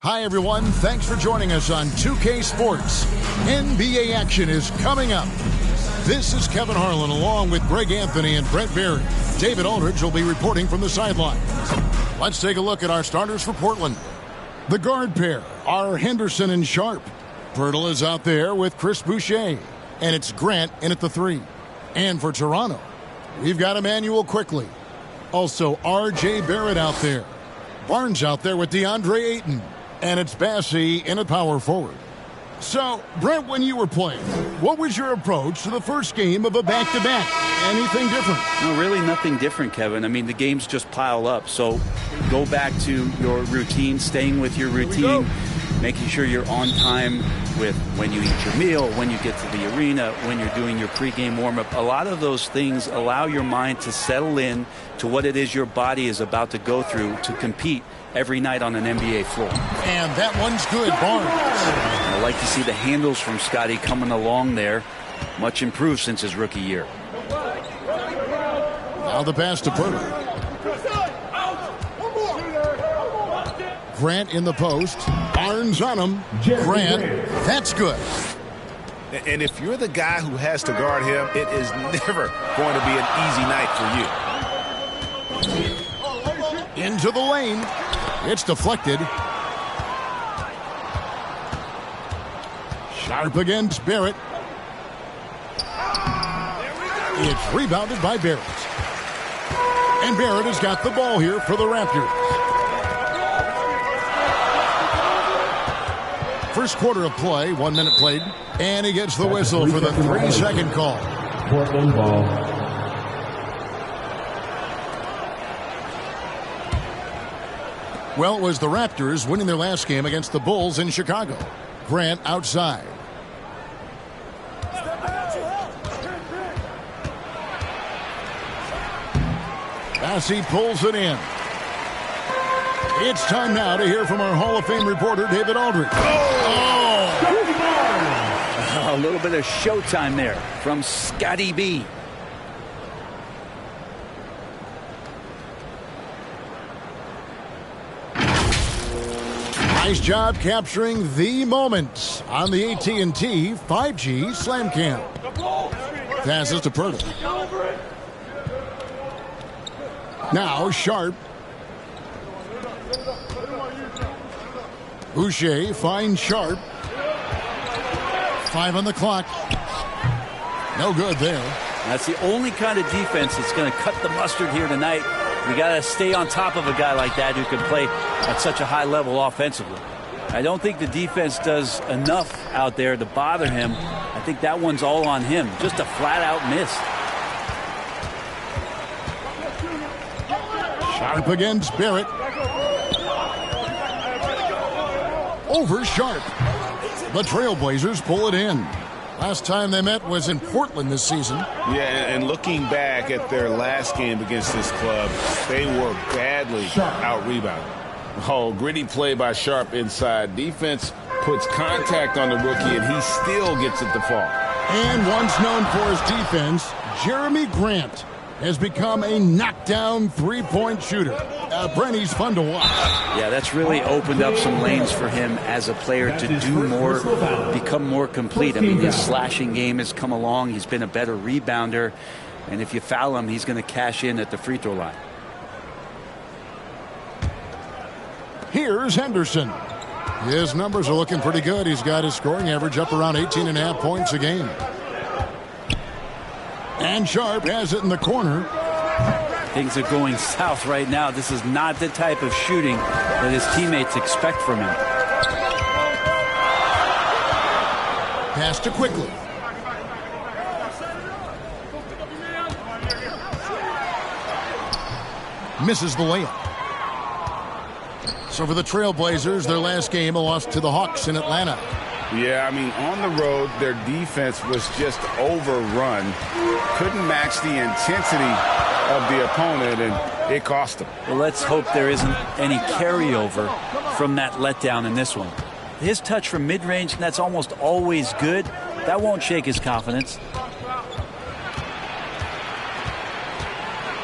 Hi, everyone. Thanks for joining us on 2K Sports. NBA action is coming up. This is Kevin Harlan along with Greg Anthony and Brett Barry. David Aldridge will be reporting from the sidelines. Let's take a look at our starters for Portland. The guard pair are Henderson and Sharp. Pirtle is out there with Chris Boucher. And it's Grant in at the 3. And for Toronto, we've got Emmanuel Quickly. Also, R.J. Barrett out there. Barnes out there with DeAndre Ayton. And it's Bassey in at power forward. So, Brent, when you were playing, what was your approach to the first game of a back-to-back? Anything different? No, really nothing different, Kevin. I mean, the games just pile up. So go back to your routine, staying with your routine, making sure you're on time with when you eat your meal, when you get to the arena, when you're doing your pregame warm-up. A lot of those things allow your mind to settle in to what it is your body is about to go through to compete every night on an NBA floor. And that one's good, Barnes. I like to see the handles from Scotty coming along there. Much improved since his rookie year. Now the pass to Pirtle. Grant in the post. Barnes on him. Grant, that's good. And if you're the guy who has to guard him, it is never going to be an easy night for you. Into the lane. It's deflected. Sharp against Barrett. It's rebounded by Barrett. And Barrett has got the ball here for the Raptors. First quarter of play, 1 minute played. And he gets the whistle for the 3-second call. Portland ball. Well, it was the Raptors winning their last game against the Bulls in Chicago. Grant outside. Bassey pulls it in. It's time now to hear from our Hall of Fame reporter, David Aldridge. A little bit of showtime there from Scotty B. Nice job capturing the moment on the AT&T 5G Slam Cam. Passes to Pirtle. Now Sharp. Boucher finds Sharp. 5 on the clock. No good there. That's the only kind of defense that's going to cut the mustard here tonight. You got to stay on top of a guy like that who can play at such a high level offensively. I don't think the defense does enough out there to bother him. I think that one's all on him. Just a flat-out miss. Sharp against Barrett. Over Sharp. The Trailblazers pull it in. Last time they met was in Portland this season. Yeah, and looking back at their last game against this club, they were badly out-rebounded. Oh, gritty play by Sharp inside. Defense puts contact on the rookie, and he still gets it to fall. And once known for his defense, Jeremy Grant has become a knockdown three-point shooter. Brent, he's fun to watch. Yeah, that's really opened up some lanes for him as a player to do more, become more complete. I mean, his slashing game has come along. He's been a better rebounder. And if you foul him, he's going to cash in at the free throw line. Here's Henderson. His numbers are looking pretty good. He's got his scoring average up around 18.5 points a game. And Sharp has it in the corner. Things are going south right now. This is not the type of shooting that his teammates expect from him. Pass to Quickly. Misses the layup. So for the Trailblazers, their last game, a loss to the Hawks in Atlanta. Yeah, I mean, on the road, their defense was just overrun. Couldn't match the intensity of the opponent, and it cost them. Well, let's hope there isn't any carryover from that letdown in this one. His touch from mid-range, and that's almost always good. That won't shake his confidence.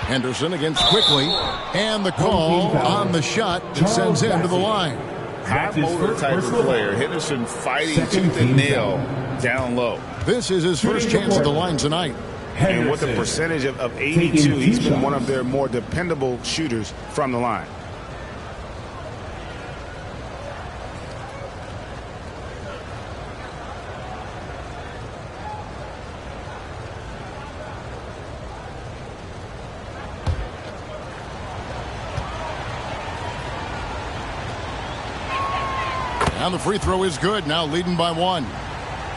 Henderson against Quickly, and the call on the shot that sends him to the line. High motor type of player. Henderson fighting tooth and nail down low. This is his first chance at the line tonight. And with a percentage of 82, he's been one of their more dependable shooters from the line. And the free throw is good, now leading by 1.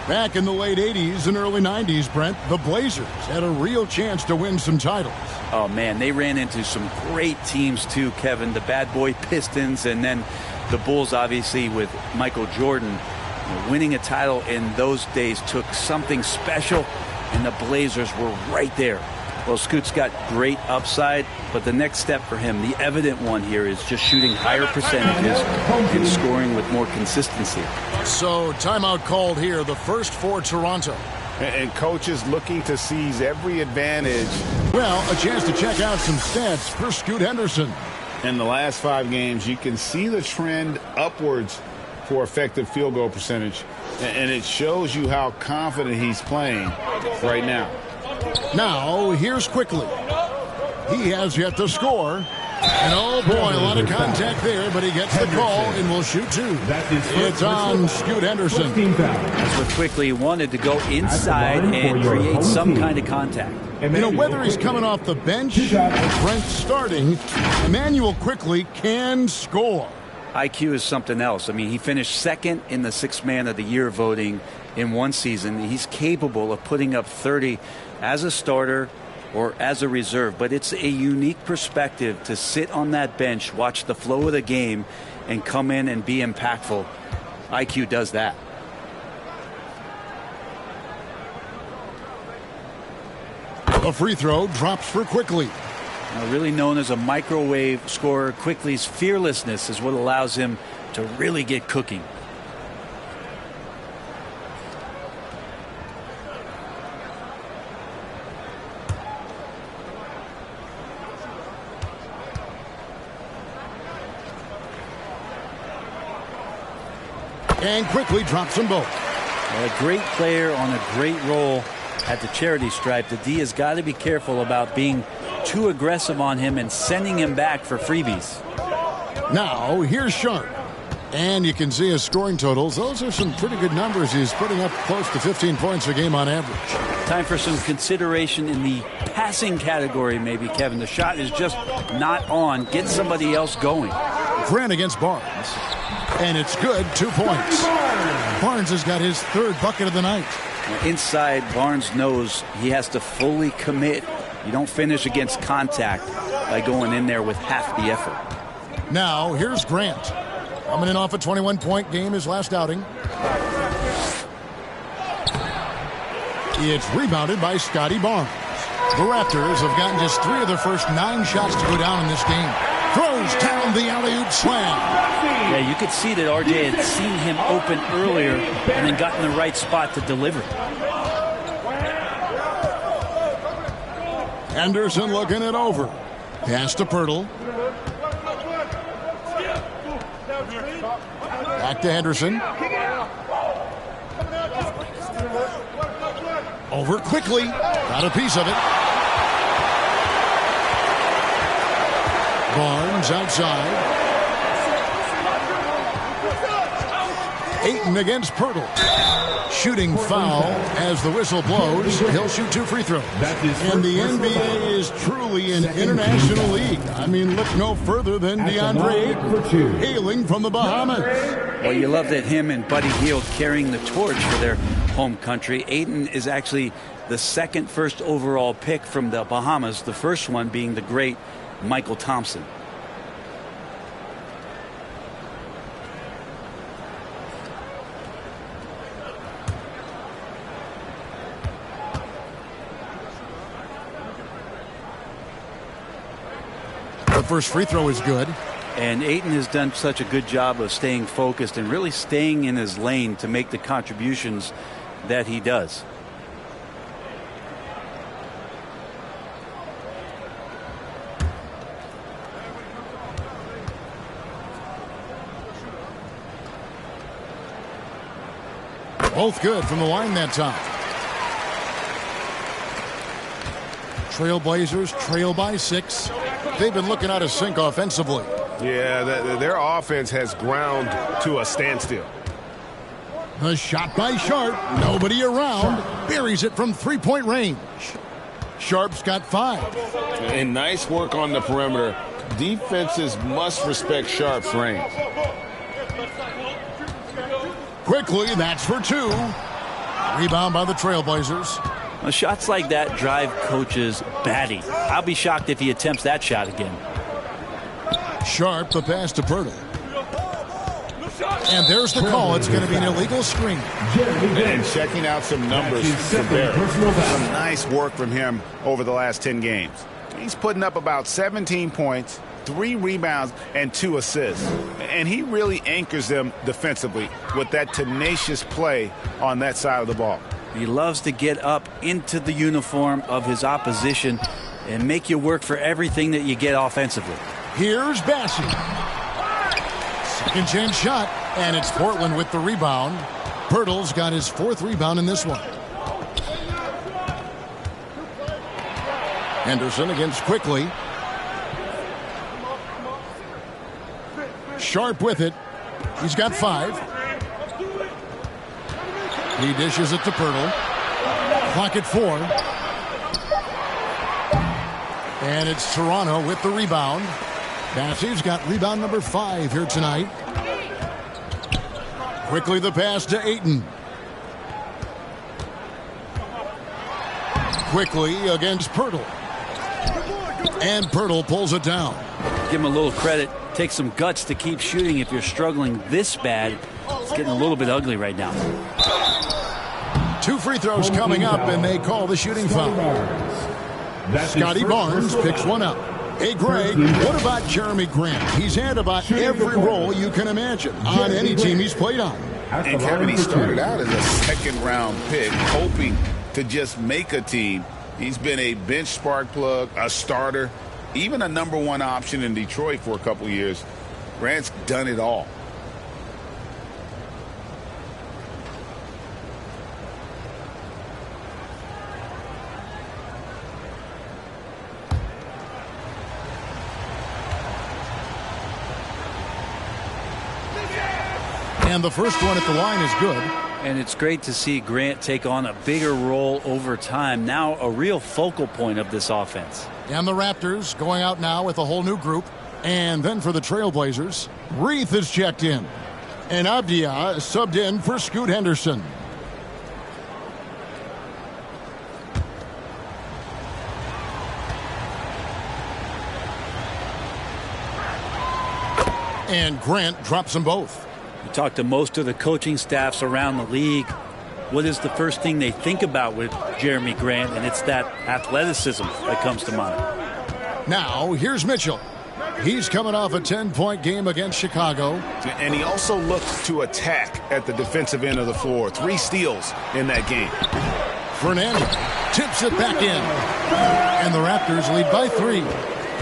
Back in the late 80s and early 90s, Brent, the Blazers had a real chance to win some titles. Oh, man, they ran into some great teams, too, Kevin. The bad boy Pistons and then the Bulls, obviously, with Michael Jordan. You know, winning a title in those days took something special, and the Blazers were right there. Well, Scoot's got great upside, but the next step for him, the evident one here, is just shooting higher percentages and scoring with more consistency. So, timeout called here, the first for Toronto. And coaches looking to seize every advantage. Well, a chance to check out some stats for Scoot Henderson. In the last 5 games, you can see the trend upwards for effective field goal percentage. And it shows you how confident he's playing right now. Now, here's Quickly. He has yet to score. And oh boy, a lot of contact there, but he gets the call and will shoot 2. It's on Scoot Henderson. That's what Quickly wanted, to go inside and create some kind of contact. You know, whether he's coming off the bench or Brent starting, Emmanuel Quickly can score. IQ is something else. I mean, he finished second in the Sixth Man of the Year voting in one season. He's capable of putting up 30 as a starter or as a reserve, but it's a unique perspective to sit on that bench, watch the flow of the game, and come in and be impactful. IQ does that. A free throw drops for Quickly. Now, really known as a microwave scorer, Quickly's fearlessness is what allows him to really get cooking. And Quickly drops them both. A great player on a great role at the charity stripe. The D has got to be careful about being too aggressive on him and sending him back for freebies. Now, here's Sharp. And you can see his scoring totals. Those are some pretty good numbers. He's putting up close to 15 points a game on average. Time for some consideration in the passing category, maybe, Kevin. The shot is just not on. Get somebody else going. Grant against Barnes. And it's good, 2 points. Barnes has got his 3rd bucket of the night. Inside, Barnes knows he has to fully commit. You don't finish against contact by going in there with half the effort. Now, here's Grant. Coming in off a 21-point game his last outing. It's rebounded by Scotty Barnes. The Raptors have gotten just 3 of their first 9 shots to go down in this game. Throws down the alley-oop slam. Yeah, you could see that RJ had seen him open earlier and then got in the right spot to deliver. Henderson looking it over. Pass to Pirtle. Back to Henderson. Over Quickly. Got a piece of it. Barnes outside. Ayton against Pirtle. Shooting foul as the whistle blows. He'll shoot 2 free throws. And the NBA is truly an international league. I mean, look no further than DeAndre Ayton, hailing from the Bahamas. Well, you love that him and Buddy Hield carrying the torch for their home country. Ayton is actually the 2nd first overall pick from the Bahamas, the first one being the great Michael Thompson. The first free throw is good. And Ayton has done such a good job of staying focused and really staying in his lane to make the contributions that he does. Both good from the line that time. Trailblazers trail by 6. They've been looking out of sync offensively. Yeah, their offense has ground to a standstill. A shot by Sharp. Nobody around. Buries it from three-point range. Sharp's got 5. And nice work on the perimeter. Defenses must respect Sharp's range. Quickly, that's for 2. Rebound by the Trailblazers. Well, shots like that drive coaches batty. I'll be shocked if he attempts that shot again. Sharp, the pass to Pirtle. And there's the call. It's going to be an illegal screen. And checking out some numbers from there. Some nice work from him over the last 10 games. He's putting up about 17 points, 3 rebounds, and 2 assists. And he really anchors them defensively with that tenacious play on that side of the ball. He loves to get up into the uniform of his opposition and make you work for everything that you get offensively. Here's Bassey. Second chance shot, and it's Portland with the rebound. Pirtle's got his 4th rebound in this one. Henderson against Quickly. Sharp with it. He's got 5. He dishes it to Pirtle. Clock at 4. And it's Toronto with the rebound. Bassey's got rebound number 5 here tonight. Quickly the pass to Ayton. Quickly against Pirtle. And Pirtle pulls it down. Give him a little credit. Take some guts to keep shooting if you're struggling this bad. It's getting a little bit ugly right now. 2 free throws coming up, and they call the shooting foul. Scotty Barnes picks one up. Hey, Greg, what about Jeremy Grant? He's had about every role you can imagine on any team he's played on. And Kevin, he started out as a second-round pick, hoping to just make a team. He's been a bench spark plug, a starter, even a number 1 option in Detroit for a couple years. Grant's done it all. And the first one at the line is good. And it's great to see Grant take on a bigger role over time. Now a real focal point of this offense. And the Raptors going out now with a whole new group. And then for the Trailblazers, Reith is checked in. And Abdia subbed in for Scoot Henderson. And Grant drops them both. You talk to most of the coaching staffs around the league. What is the first thing they think about with Jeremy Grant? And it's that athleticism that comes to mind. Now, here's Mitchell. He's coming off a 10-point game against Chicago. And he also looks to attack at the defensive end of the floor. 3 steals in that game. Fernando tips it back in. And the Raptors lead by 3.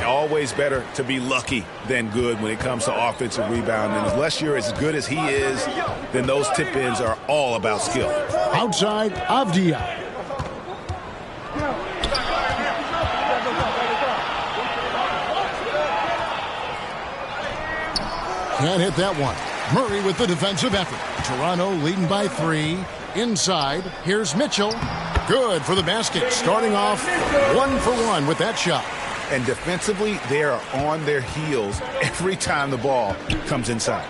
Always better to be lucky than good when it comes to offensive rebound. And unless you're as good as he is, then those tip-ins are all about skill. Outside, Avdia. Can't hit that one. Murray with the defensive effort. Toronto leading by 3. Inside, here's Mitchell. Good for the basket. Starting off 1 for 1 with that shot. And defensively, they are on their heels every time the ball comes inside.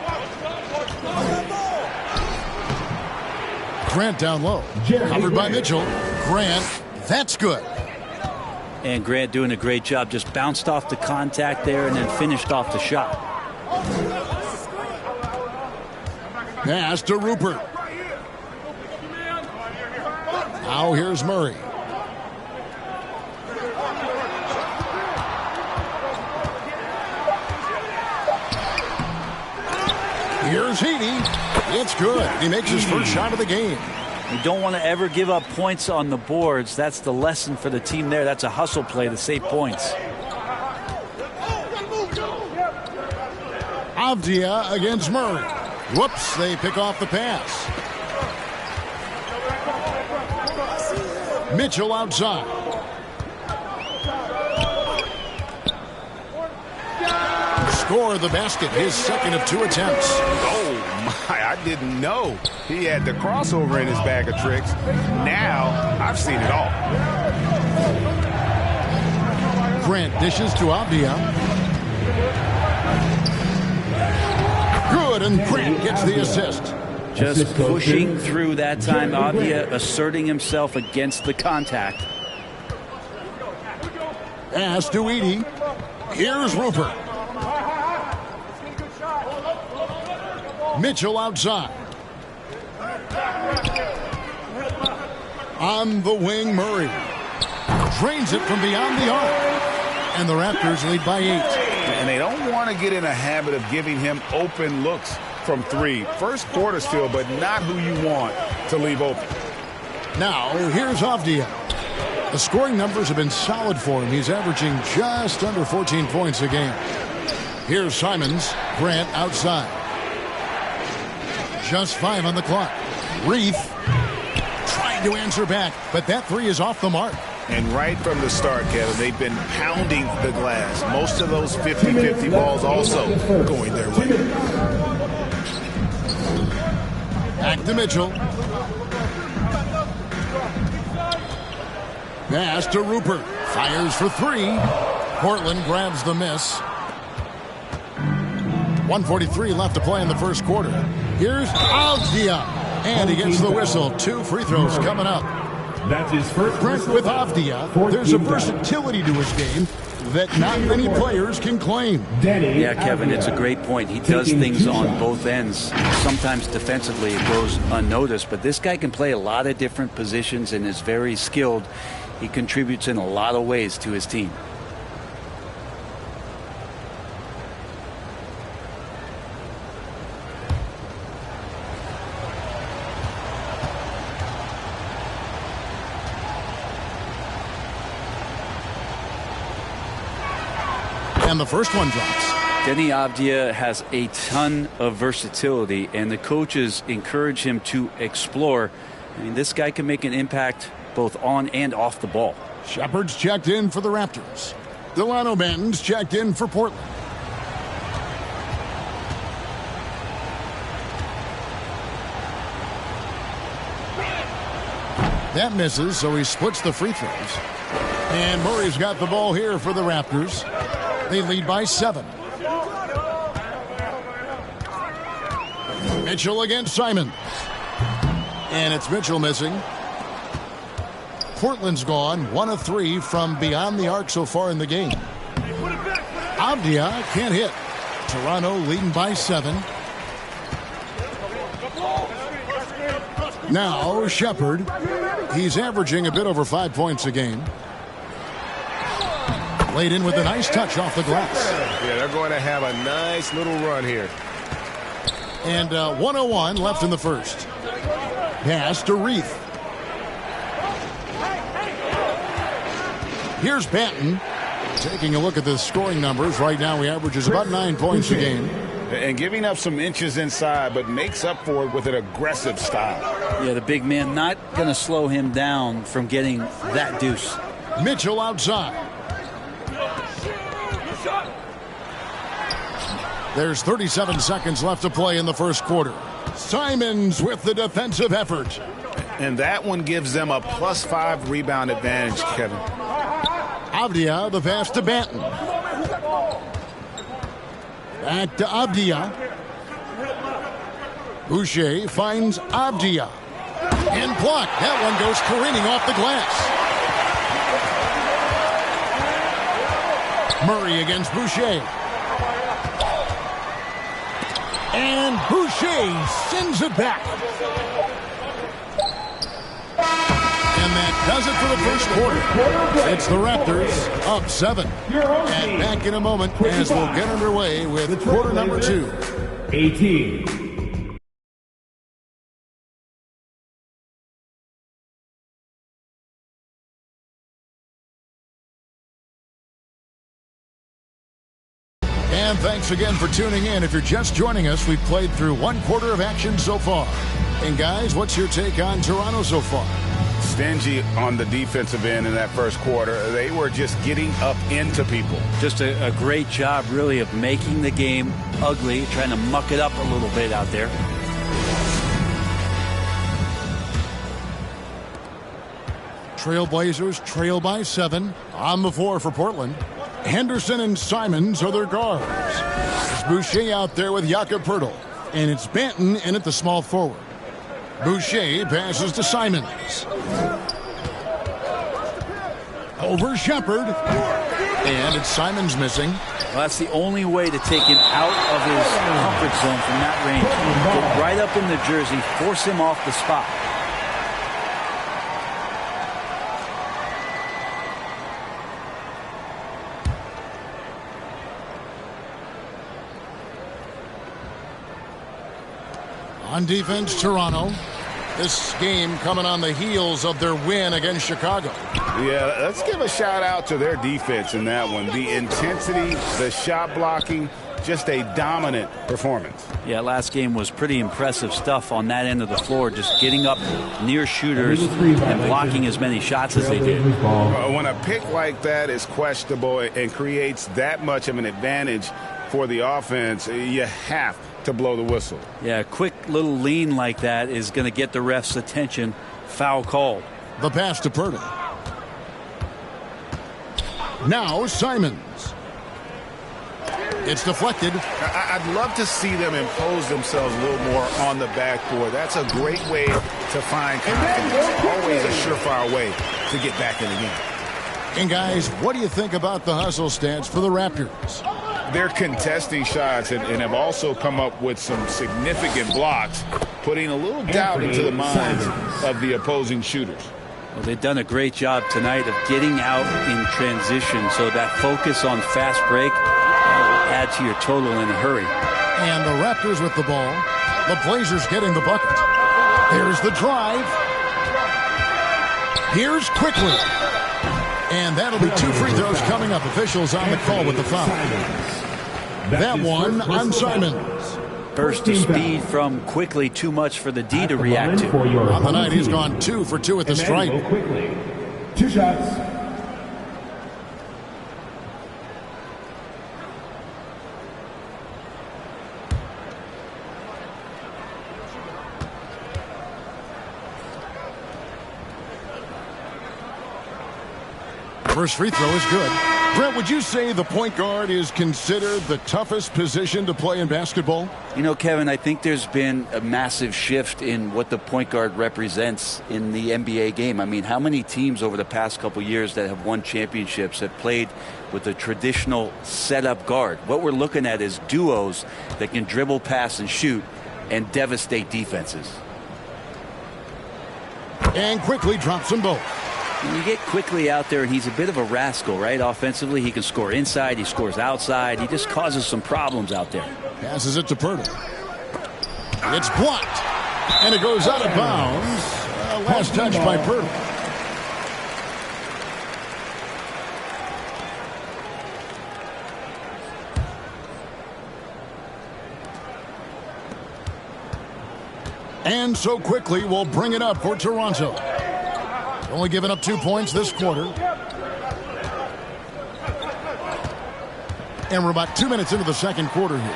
Grant down low. Covered by Mitchell. Grant, that's good. And Grant doing a great job. Just bounced off the contact there and then finished off the shot. Pass to Rupert. Now here's Murray. Here's Heaney. It's good. He makes his first shot of the game. You don't want to ever give up points on the boards. That's the lesson for the team there. That's a hustle play to save points. Avdia against Murray. Whoops, they pick off the pass. Mitchell outside. Score the basket, his second of 2 attempts. Oh, my, I didn't know he had the crossover in his bag of tricks. Now, I've seen it all. Grant dishes to Avdia. Good, and Grant gets the assist. Just pushing through that time. Avdia asserting himself against the contact. Pass to Edey. Here's Rupert. Mitchell outside. On the wing, Murray. Drains it from beyond the arc. And the Raptors lead by 8. And they don't want to get in a habit of giving him open looks from 3. First quarter's feel, but not who you want to leave open. Now, here's Avdia. The scoring numbers have been solid for him. He's averaging just under 14 points a game. Here's Simons. Grant outside. Just 5 on the clock. Reith trying to answer back, but that 3 is off the mark. And right from the start, Kevin, they've been pounding the glass. Most of those 50-50 balls also going their way. Back to Mitchell. Pass to Rupert. Fires for 3. Portland grabs the miss. 1:43 left to play in the first quarter. Here's Avdia. And he gets the whistle. 2 free throws coming up. That's his first. Brent, with Avdia, there's a versatility to his game that not many players can claim. Yeah, Kevin, it's a great point. He does things on both ends. Sometimes defensively it goes unnoticed, but this guy can play a lot of different positions and is very skilled. He contributes in a lot of ways to his team. And the first one drops. Denny Avdia has a ton of versatility, and the coaches encourage him to explore. I mean, this guy can make an impact both on and off the ball. Shepard's checked in for the Raptors. Delano Banton's checked in for Portland. That misses, so he splits the free throws. And Murray's got the ball here for the Raptors. They lead by 7. Mitchell against Simon. And it's Mitchell missing. Portland's gone 1 of 3 from beyond the arc so far in the game. Avdia can't hit. Toronto leading by 7. Now Shepard. He's averaging a bit over 5 points a game. Laid in with a nice touch off the glass. Yeah, they're going to have a nice little run here. And 1:01 left in the first. Pass to Reith. Here's Banton. Taking a look at the scoring numbers. Right now he averages about 9 points a game. And giving up some inches inside, but makes up for it with an aggressive style. Yeah, the big man not going to slow him down from getting that deuce. Mitchell outside. There's 37 seconds left to play in the first quarter. Simons with the defensive effort. And that one gives them a +5 rebound advantage, Kevin. Avdia, the pass to Banton. Back to Avdia. Boucher finds Avdia. And blocked. That one goes careening off the glass. Murray against Boucher. And Boucher sends it back. And that does it for the first quarter. It's the Raptors up 7. And back in a moment as we'll get underway with quarter number 2. 18. And thanks again for tuning in. If you're just joining us, we've played through 1 quarter of action so far. And guys, what's your take on Toronto so far? stingy on the defensive end in that first quarter. They were just getting up into people. Just a great job, really, of making the game ugly, trying to muck it up a little bit out there. Trailblazers trail by 7. On the floor for Portland. Henderson and Simons are their guards. It's Boucher out there with Jakob Poeltl. And it's Banton in at the small forward. Boucher passes to Simons. Over Shepherd. And it's Simons missing. Well, that's the only way to take him out of his comfort zone from that range. Get right up in the jersey, force him off the spot. On defense, Toronto. This game coming on the heels of their win against Chicago. Yeah, let's give a shout out to their defense in that one. The intensity, the shot blocking, just a dominant performance. Yeah, last game was pretty impressive stuff on that end of the floor, just getting up near shooters and blocking as many shots as they did. When a pick like that is questionable and creates that much of an advantage for the offense, you have to blow the whistle. Yeah, a quick little lean like that is going to get the ref's attention. Foul called. The pass to Poeltl. Now Simons. It's deflected. I'd love to see them impose themselves a little more on the backboard. That's a great way to find confidence. Always a surefire way to get back in the game. And guys, what do you think about the hustle stats for the Raptors? They're contesting shots and have also come up with some significant blocks, putting a little doubt into the minds of the opposing shooters. Well, they've done a great job tonight of getting out in transition, so that focus on fast break will add to your total in a hurry. And the Raptors with the ball. The Blazers getting the bucket. Here's the drive. Here's quickly. And that'll be 2 free throws coming up. Officials on the call with the foul. That one on Simons. Burst of speed from Quickly, too much for the D to react to. On the night, he's gone 2 for 2 at the stripe. Quickly. 2 shots. First free throw is good. Brent, would you say the point guard is considered the toughest position to play in basketball? You know, Kevin, I think there's been a massive shift in what the point guard represents in the NBA game. I mean, how many teams over the past couple years that have won championships have played with a traditional setup guard? What we're looking at is duos that can dribble, pass, and shoot and devastate defenses. And quickly drops them both. When you get Quickly out there, and he's a bit of a rascal, right? Offensively, he can score inside, he scores outside. He just causes some problems out there. Passes it to Poeltl. It's blocked. And it goes out of bounds. Last touch by Poeltl. And so Quickly will bring it up for Toronto. Only giving up 2 points this quarter. And we're about 2 minutes into the second quarter here.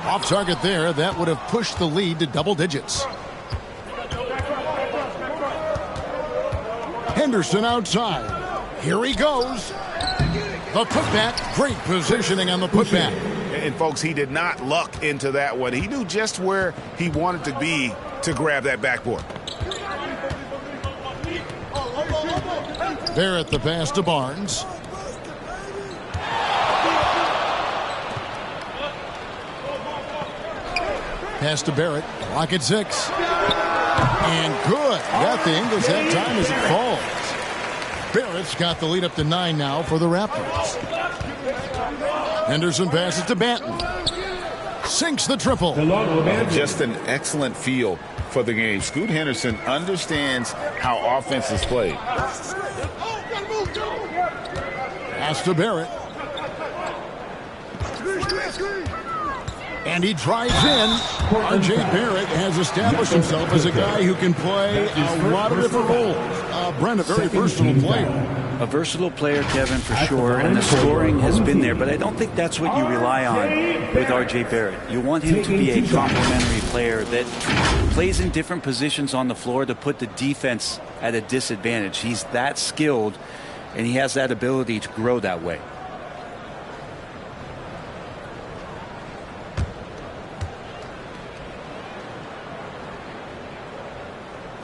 Off target there. That would have pushed the lead to double digits. Henderson outside. Here he goes. The putback. Great positioning on the putback. And folks, he did not luck into that one. He knew just where he wanted to be to grab that backboard. Barrett the pass to Barnes. Pass to Barrett. Clock at 6. And good. Got the Ingles that time as it falls. Barrett's got the lead up to 9 now for the Raptors. Henderson passes to Banton. Sinks the triple. Just an excellent feel for the game. Scoot Henderson understands how offense is played. Pass to Barrett. And he drives in. R.J. Barrett has established himself as a guy who can play a lot of different roles. Brent, a very versatile player. A versatile player, Kevin, for sure, and the scoring has been there, but I don't think that's what you rely on with R.J. Barrett. You want him to be a complementary player that plays in different positions on the floor to put the defense at a disadvantage. He's that skilled, and he has that ability to grow that way.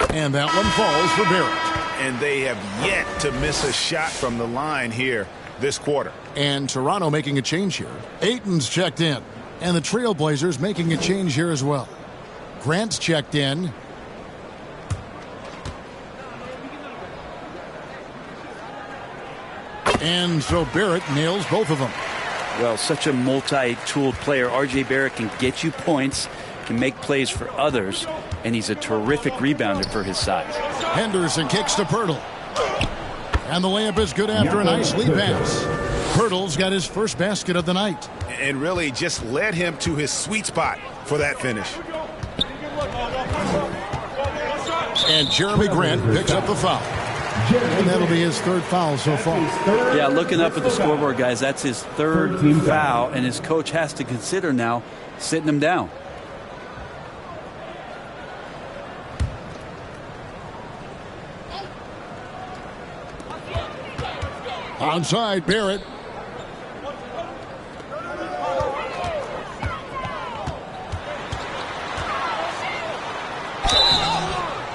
And that one falls for Barrett. And they have yet to miss a shot from the line here this quarter. And Toronto making a change here. Ayton's checked in. And the Trailblazers making a change here as well. Grant's checked in. And so Barrett nails both of them. Well, such a multi-tooled player. R.J. Barrett can get you points, can make plays for others, and he's a terrific rebounder for his size. Henderson kicks to Pirtle. And the layup is good after a nice lead pass. Pirtle's got his first basket of the night. And really just led him to his sweet spot for that finish. And Jeremy Grant picks up the foul. And that'll be his third foul so far. Yeah, looking up at the scoreboard, guys, that's his third foul, and his coach has to consider now sitting him down. Onside, Barrett.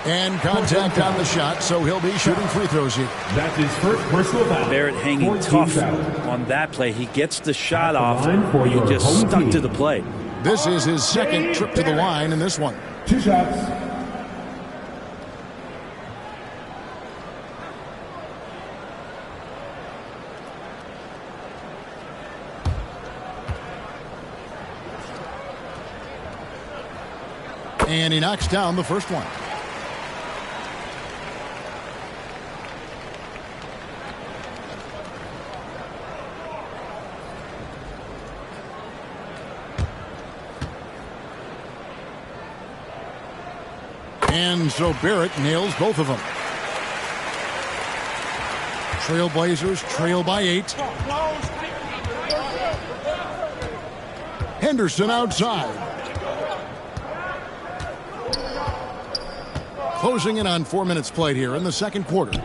And contact on the shot, so he'll be shooting free throws here. That's his first personal foul. Barrett hanging tough on that play. He gets the shot off, and he just stuck to the play. This is his second trip to the line in this one. 2 shots. And he knocks down the first one. And so Barrett nails both of them. Trailblazers trail by 8. Henderson outside. Closing in on 4 minutes played here in the second quarter.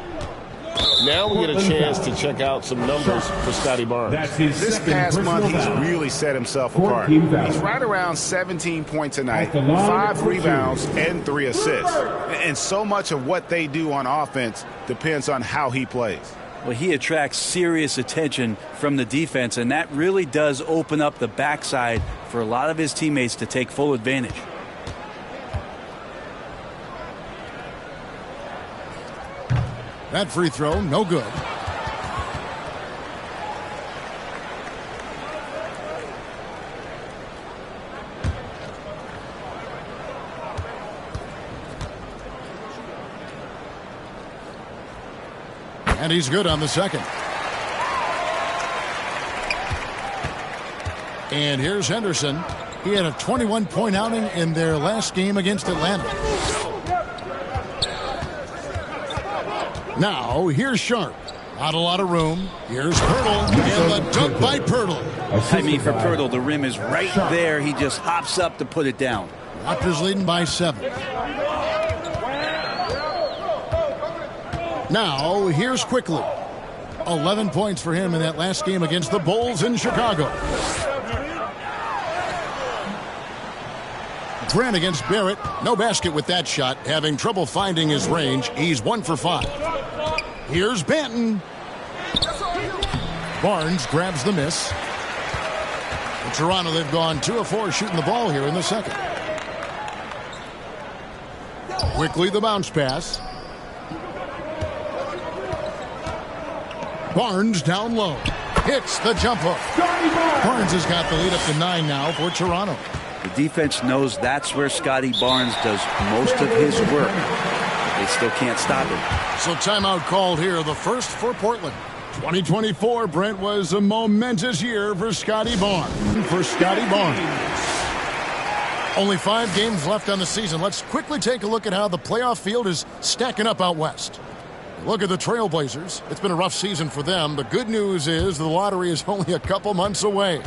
Now we get a chance to check out some numbers for Scotty Barnes. This past month, he's really set himself apart. He's right around 17 points a night, 5 rebounds, and 3 assists. And so much of what they do on offense depends on how he plays. Well, he attracts serious attention from the defense, and that really does open up the backside for a lot of his teammates to take full advantage. That free throw, no good. And he's good on the second. And here's Henderson. He had a 21-point outing in their last game against Atlanta. Now, here's Sharp. Not a lot of room. Here's Pirtle, and the dunk by Pirtle. I mean, for Pirtle, the rim is right there. He just hops up to put it down. Raptors leading by 7. Now, here's Quickly. 11 points for him in that last game against the Bulls in Chicago. Grant against Barrett. No basket with that shot. Having trouble finding his range. He's 1 for 5. Here's Banton. Barnes grabs the miss. In Toronto, they've gone 2 of 4 shooting the ball here in the second. Quickly the bounce pass. Barnes down low. Hits the jump hook. Barnes has got the lead up to 9 now for Toronto. The defense knows that's where Scotty Barnes does most of his work. They still can't stop him. So timeout called here, the first for Portland. 2024, Brent, was a momentous year for Scotty Barnes. Only 5 games left on the season. Let's quickly take a look at how the playoff field is stacking up out west. Look at the Trailblazers. It's been a rough season for them. The good news is the lottery is only a couple months away.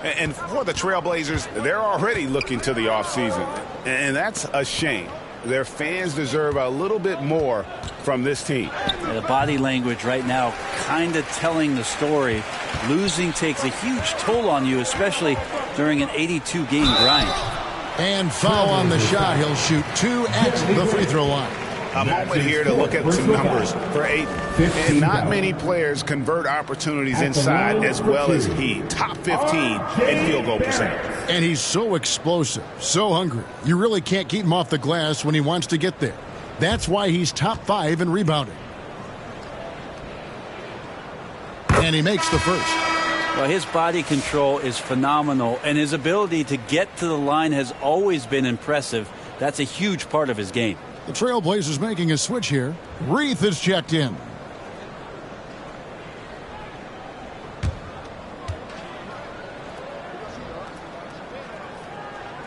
And for the Trailblazers, they're already looking to the offseason. And that's a shame. Their fans deserve a little bit more from this team. The body language right now kind of telling the story. Losing takes a huge toll on you, especially during an 82-game grind. And foul on the shot. He'll shoot 2 at the free throw line. A moment here to look at some numbers for Ayton. And not many players convert opportunities inside as well as he. Top 15 in field goal percentage. And he's so explosive, so hungry. You really can't keep him off the glass when he wants to get there. That's why he's top 5 in rebounding. And he makes the first. Well, his body control is phenomenal, and his ability to get to the line has always been impressive. That's a huge part of his game. The Trailblazers making a switch here. Reith is checked in.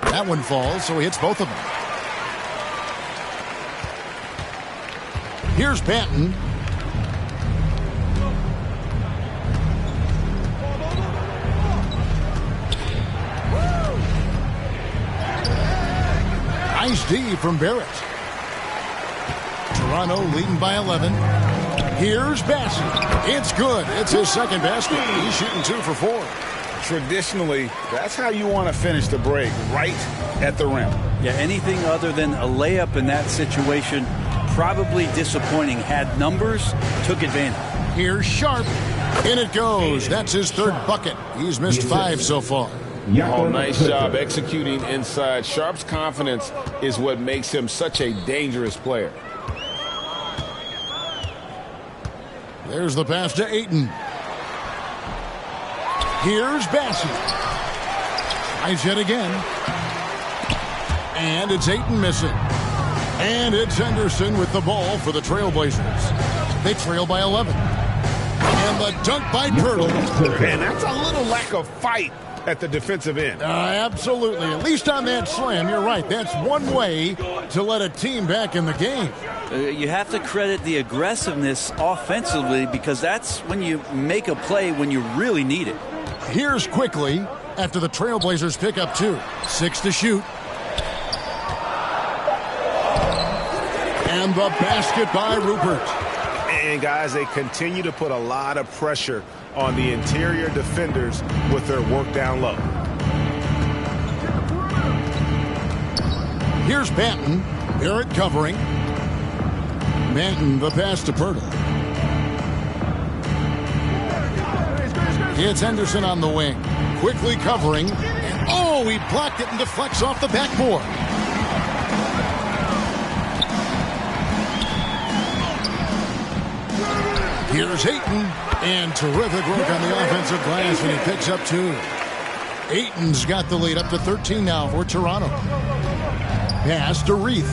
That one falls, so he hits both of them. Here's Banton. Nice D from Barrett. Toronto leading by 11. Here's Bassett. It's good. It's his second basket. He's shooting 2 for 4. Traditionally, that's how you want to finish the break, right at the rim. Yeah, anything other than a layup in that situation, probably disappointing. Had numbers, took advantage. Here's Sharp. In it goes. That's his 3rd bucket. He's missed 5 so far. Oh, nice job executing inside. Sharp's confidence is what makes him such a dangerous player. There's the pass to Ayton. Here's Bassett. Tries yet again. And it's Ayton missing. And it's Henderson with the ball for the Trailblazers. They trail by 11. And the dunk by Pirtle. And that's a little lack of fight at the defensive end. Absolutely. At least on that slam, you're right. That's one way to let a team back in the game. You have to credit the aggressiveness offensively, because that's when you make a play when you really need it. Here's quickly after the Trailblazers pick up 2. 6 to shoot. And the basket by Rupert. And guys, they continue to put a lot of pressure on the interior defenders with their work down low. Here's Banton. Barrett covering. Banton, the pass to Pirtle. It's Henderson on the wing. Quickly covering. And oh, he blocked it and deflects off the backboard. Here's Ayton. And terrific work on the offensive glass, and he picks up 2. Ayton's got the lead up to 13 now for Toronto. Pass to Reith.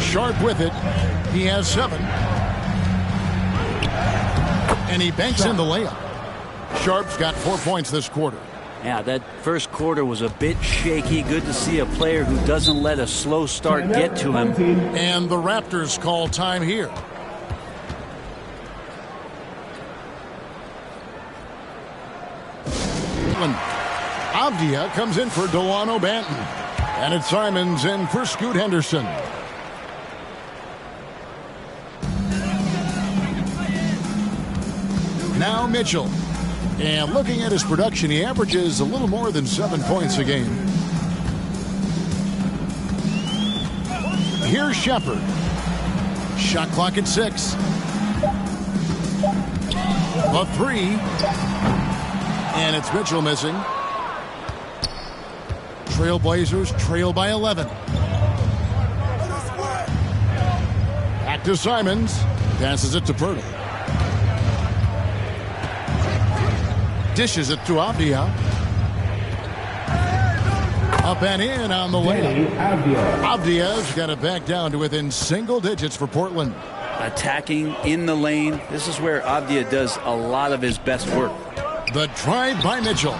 Sharp with it. He has 7. And he banks in the layup. Sharp's got 4 points this quarter. Yeah, that first quarter was a bit shaky. Good to see a player who doesn't let a slow start get to him. And the Raptors call time here. Avdia comes in for Delano Banton. And it's Simons in for Scoot Henderson. Now Mitchell. And looking at his production, he averages a little more than 7 points a game. Here's Shepard. Shot clock at 6. A 3. And it's Mitchell missing. Trailblazers trail by 11. Back to Simons. Passes it to Pirtle. Dishes it to Avdia. Up and in on the layup. Avdia's got it back down to within single digits for Portland. Attacking in the lane. This is where Avdia does a lot of his best work. The drive by Mitchell.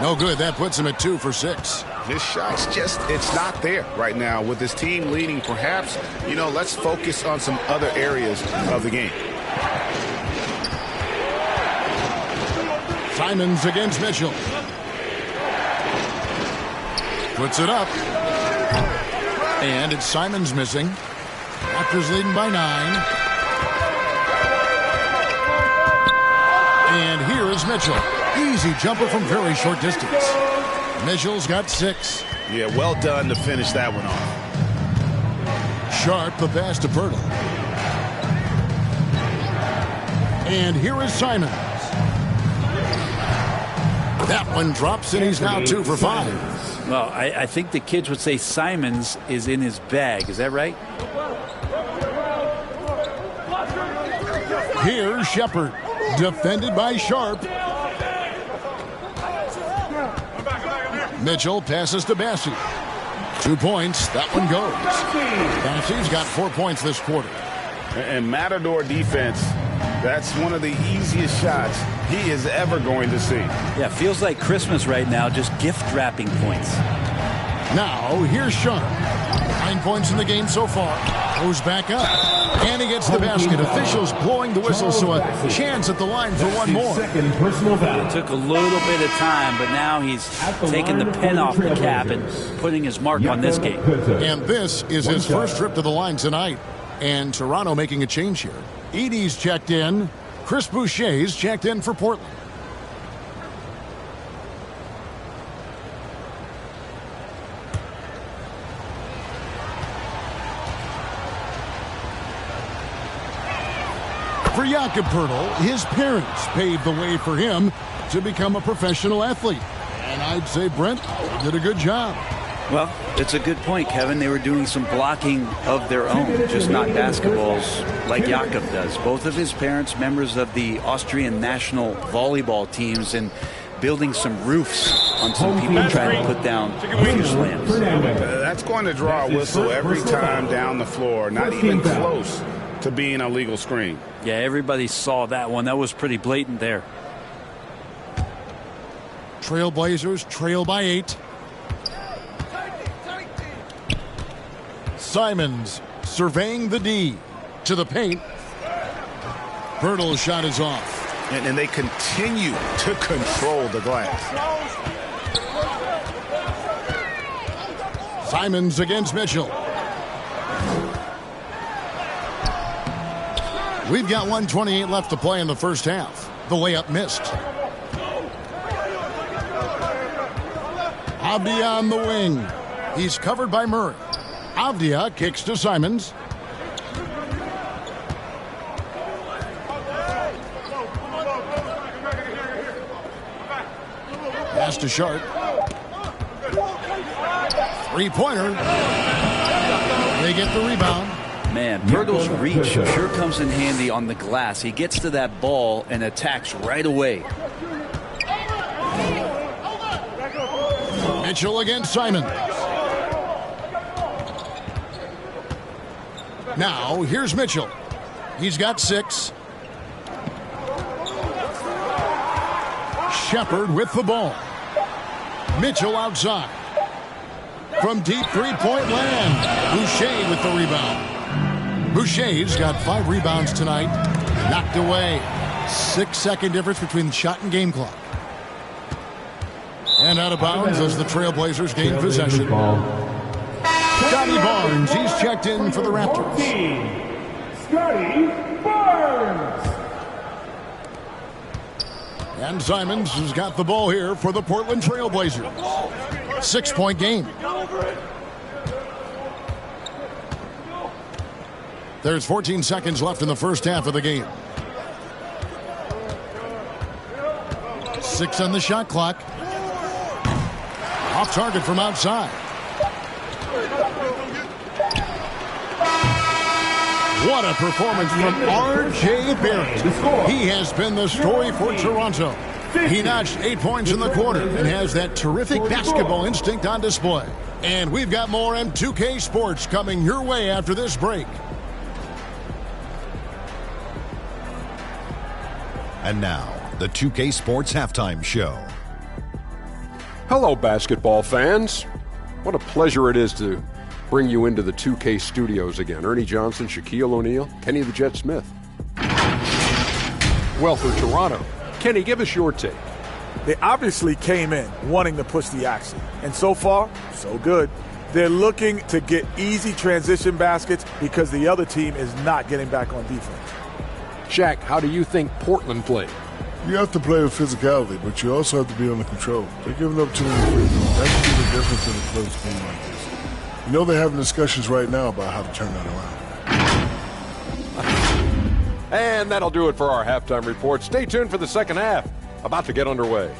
No good. That puts him at 2 for 6. His shot's just, it's not there right now. With his team leading, perhaps, let's focus on some other areas of the game. Simons against Mitchell. Puts it up. And it's Simons missing. Raptors leading by 9. And here is Mitchell. Easy jumper from very short distance. Mitchell's got 6. Yeah, well done to finish that one off. Sharp, the pass to Pirtle. And here is Simons. That one drops, and he's now 2 for 5. Well, I think the kids would say Simons is in his bag. Is that right? Here's Shepard. Defended by Sharp. Mitchell passes to Bassey. 2 points. That one goes. Bassey's got 4 points this quarter. And Matador defense, that's one of the easiest shots he is ever going to see. Yeah, feels like Christmas right now, just gift wrapping points. Now, here's Sharp. 9 points in the game so far. Goes back up. And he gets the basket. Officials blowing the whistle, so a chance at the line for one more. Second personal foul. It took a little bit of time, but now he's taking the pen off the cap and putting his mark on this game. And this is his first trip to the line tonight. And Toronto making a change here. Edey's checked in. Chris Boucher's checked in for Portland. For Jakob Pirtle, his parents paved the way for him to become a professional athlete. And I'd say Brent did a good job. Well, it's a good point, Kevin. They were doing some blocking of their own, just not basketballs like Jakob does. Both of his parents, members of the Austrian national volleyball teams, and building some roofs on some people trying to put down a few slams. That's going to draw a whistle every time down the floor. Not even close to being a legal screen. Yeah, everybody saw that one. That was pretty blatant there. Trailblazers trail by 8. Simons surveying the D to the paint. Pirtle's shot is off. And they continue to control the glass. Simons against Mitchell. We've got 1:28 left to play in the first half. The layup missed. Avdia on the wing. He's covered by Murray. Avdia kicks to Simons. Pass to Sharp. Three-pointer. They get the rebound. Man, Pirtle's reach sure comes in handy on the glass. He gets to that ball and attacks right away. Mitchell against Simons. Now, here's Mitchell. He's got 6. Shepard with the ball. Mitchell outside. From deep three-point land. Boucher with the rebound. Boucher's got 5 rebounds tonight. Knocked away. 6-second difference between the shot and game clock. And out of bounds as the Trailblazers gain possession. Scotty Barnes, he's checked in for the Raptors. Scotty Barnes. And Simons has got the ball here for the Portland Trailblazers. 6-point game. There's 14 seconds left in the first half of the game. 6 on the shot clock. Off target from outside. What a performance from R.J. Barrett. He has been the story for Toronto. He notched 8 points in the quarter and has that terrific basketball instinct on display. And we've got more M2K Sports coming your way after this break. And now, the 2K Sports Halftime Show. Hello, basketball fans. What a pleasure it is to bring you into the 2K studios again. Ernie Johnson, Shaquille O'Neal, Kenny the Jet Smith. Well, for Toronto, Kenny, give us your take. They obviously came in wanting to push the action. And so far, so good. They're looking to get easy transition baskets because the other team is not getting back on defense. Shaq, how do you think Portland played? You have to play with physicality, but you also have to be under control. They're giving up too many free throws. That can be the difference in a close game like this. You know they're having discussions right now about how to turn that around. And that'll do it for our halftime report. Stay tuned for the second half. About to get underway.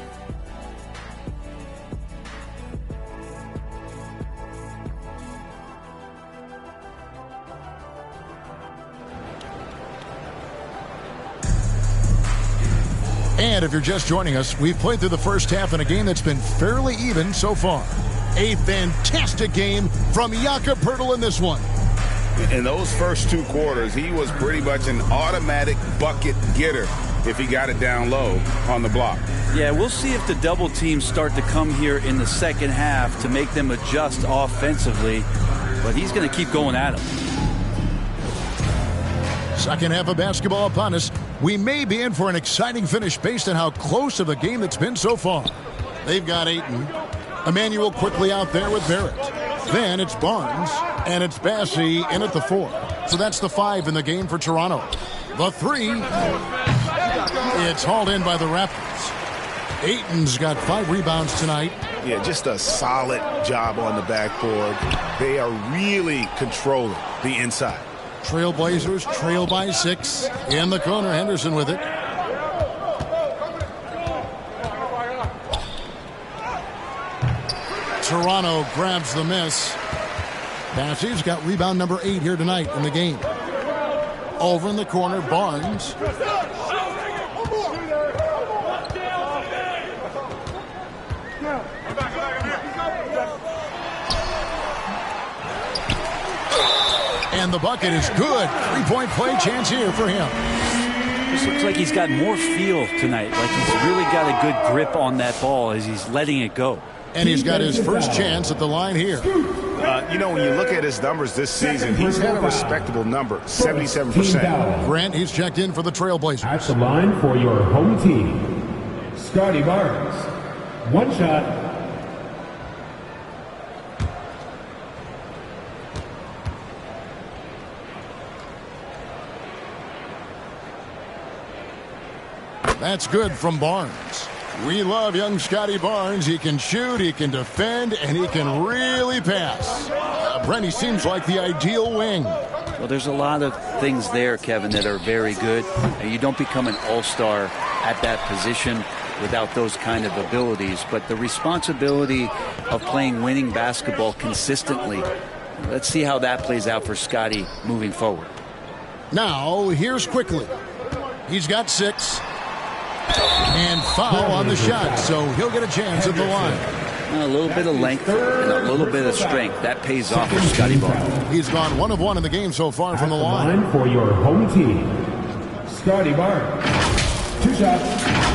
And if you're just joining us, we've played through the first half in a game that's been fairly even so far. A fantastic game from Jakob Poeltl in this one. In those first 2 quarters, he was pretty much an automatic bucket getter if he got it down low on the block. Yeah, we'll see if the double teams start to come here in the second half to make them adjust offensively. But he's going to keep going at him. Second half of basketball upon us. We may be in for an exciting finish based on how close of a game it's been so far. They've got Ayton. Emmanuel quickly out there with Barrett. Then it's Barnes, and it's Bassey in at the 4. So that's the 5 in the game for Toronto. The 3, it's hauled in by the Raptors. Ayton's got 5 rebounds tonight. Yeah, just a solid job on the backboard. They are really controlling the inside. Trailblazers trail by 6. In the corner, Henderson with it. Toronto grabs the miss. Bassey's got rebound number 8 here tonight in the game. Over in the corner, Barnes. And the bucket is good. 3-point play chance here for him. This looks like he's got more feel tonight. Like he's really got a good grip on that ball as he's letting it go. And he's got his first chance at the line here. You know, when you look at his numbers this season, he's had a respectable number, 77%. Grant, he's checked in for the Trailblazers. At the line for your home team, Scotty Barnes. 1 shot. That's good from Barnes. We love young Scotty Barnes. He can shoot, he can defend, and he can really pass. Brent, he seems like the ideal wing. Well, there's a lot of things there, Kevin, that are very good. And you don't become an all-star at that position without those kind of abilities. But the responsibility of playing winning basketball consistently, let's see how that plays out for Scotty moving forward. Now, here's Quickly. He's got 6. And foul on the shot, so he'll get a chance at the line. A little bit of length and a little bit of strength. That pays off for Scotty Barnes. He's gone 1 of 1 in the game so far from the line. For your home team, Scotty Barnes. 2 shots.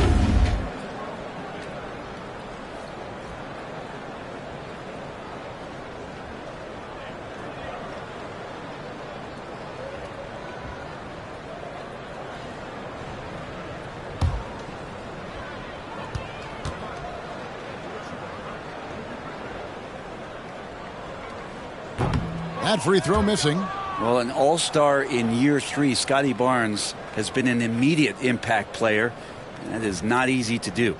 That free throw missing. Well, an all-star in year 3, Scotty Barnes has been an immediate impact player. That is not easy to do.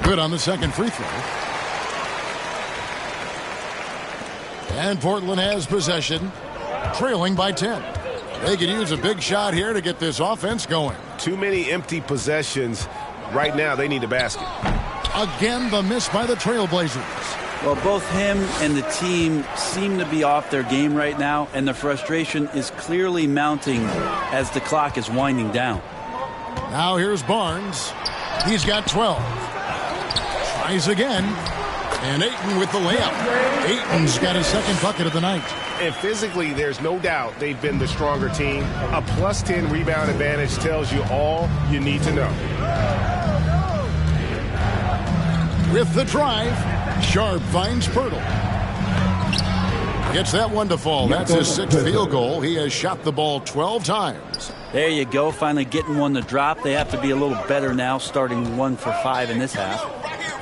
Good on the second free throw. And Portland has possession, trailing by 10. They could use a big shot here to get this offense going. Too many empty possessions. Right now, they need a basket. Again, the miss by the Trailblazers. Well, both him and the team seem to be off their game right now, and the frustration is clearly mounting as the clock is winding down. Now here's Barnes. He's got 12. Tries again. And Ayton with the layup. Ayton's got his second bucket of the night. And physically, there's no doubt they've been the stronger team. A plus 10 rebound advantage tells you all you need to know. With the drive, Sharp finds Pirtle. Gets that one to fall. That's his sixth field goal. He has shot the ball 12 times. There you go, finally getting one to drop. They have to be a little better now, starting 1 for 5 in this half.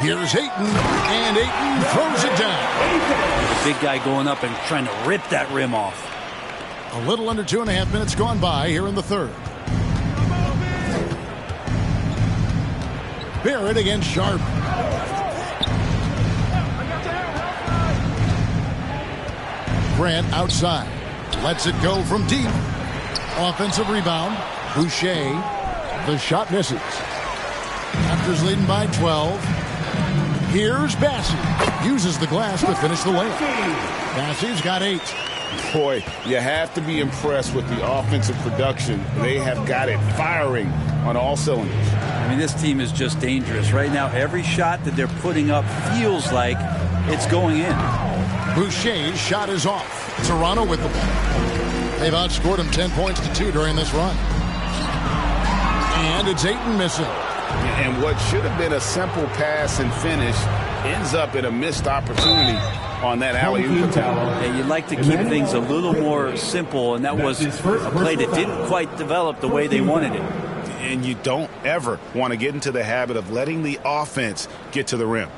Here's Ayton, and Ayton throws it down. The big guy going up and trying to rip that rim off. A little under 2.5 minutes gone by here in the third. Barrett against Sharp. Grant outside. Lets it go from deep. Offensive rebound. Boucher. The shot misses. Raptors leading by 12. Here's Bassey. Uses the glass to finish the layup. Bassey's got 8. Boy, you have to be impressed with the offensive production. They have got it firing on all cylinders. I mean, this team is just dangerous. Right now, every shot that they're putting up feels like it's going in. Boucher's shot is off. Toronto with the ball. They've outscored him 10 points to 2 during this run. And it's Ayton missing. And what should have been a simple pass and finish ends up in a missed opportunity on that alley-oop. Yeah, you'd like to keep things a little more simple, and that was a play that didn't quite develop the way they wanted it. And you don't ever want to get into the habit of letting the offense get to the rim.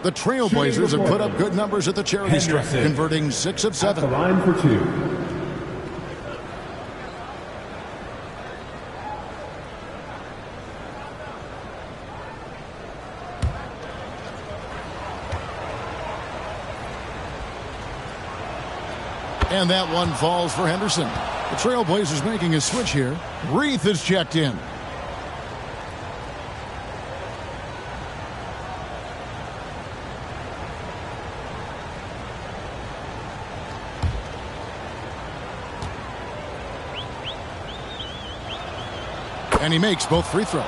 The Trailblazers have put up good numbers at the charity stripe, converting 6 of 7. At the line for 2. And that one falls for Henderson. The Trailblazers making a switch here. Reith is checked in. And he makes both free throws.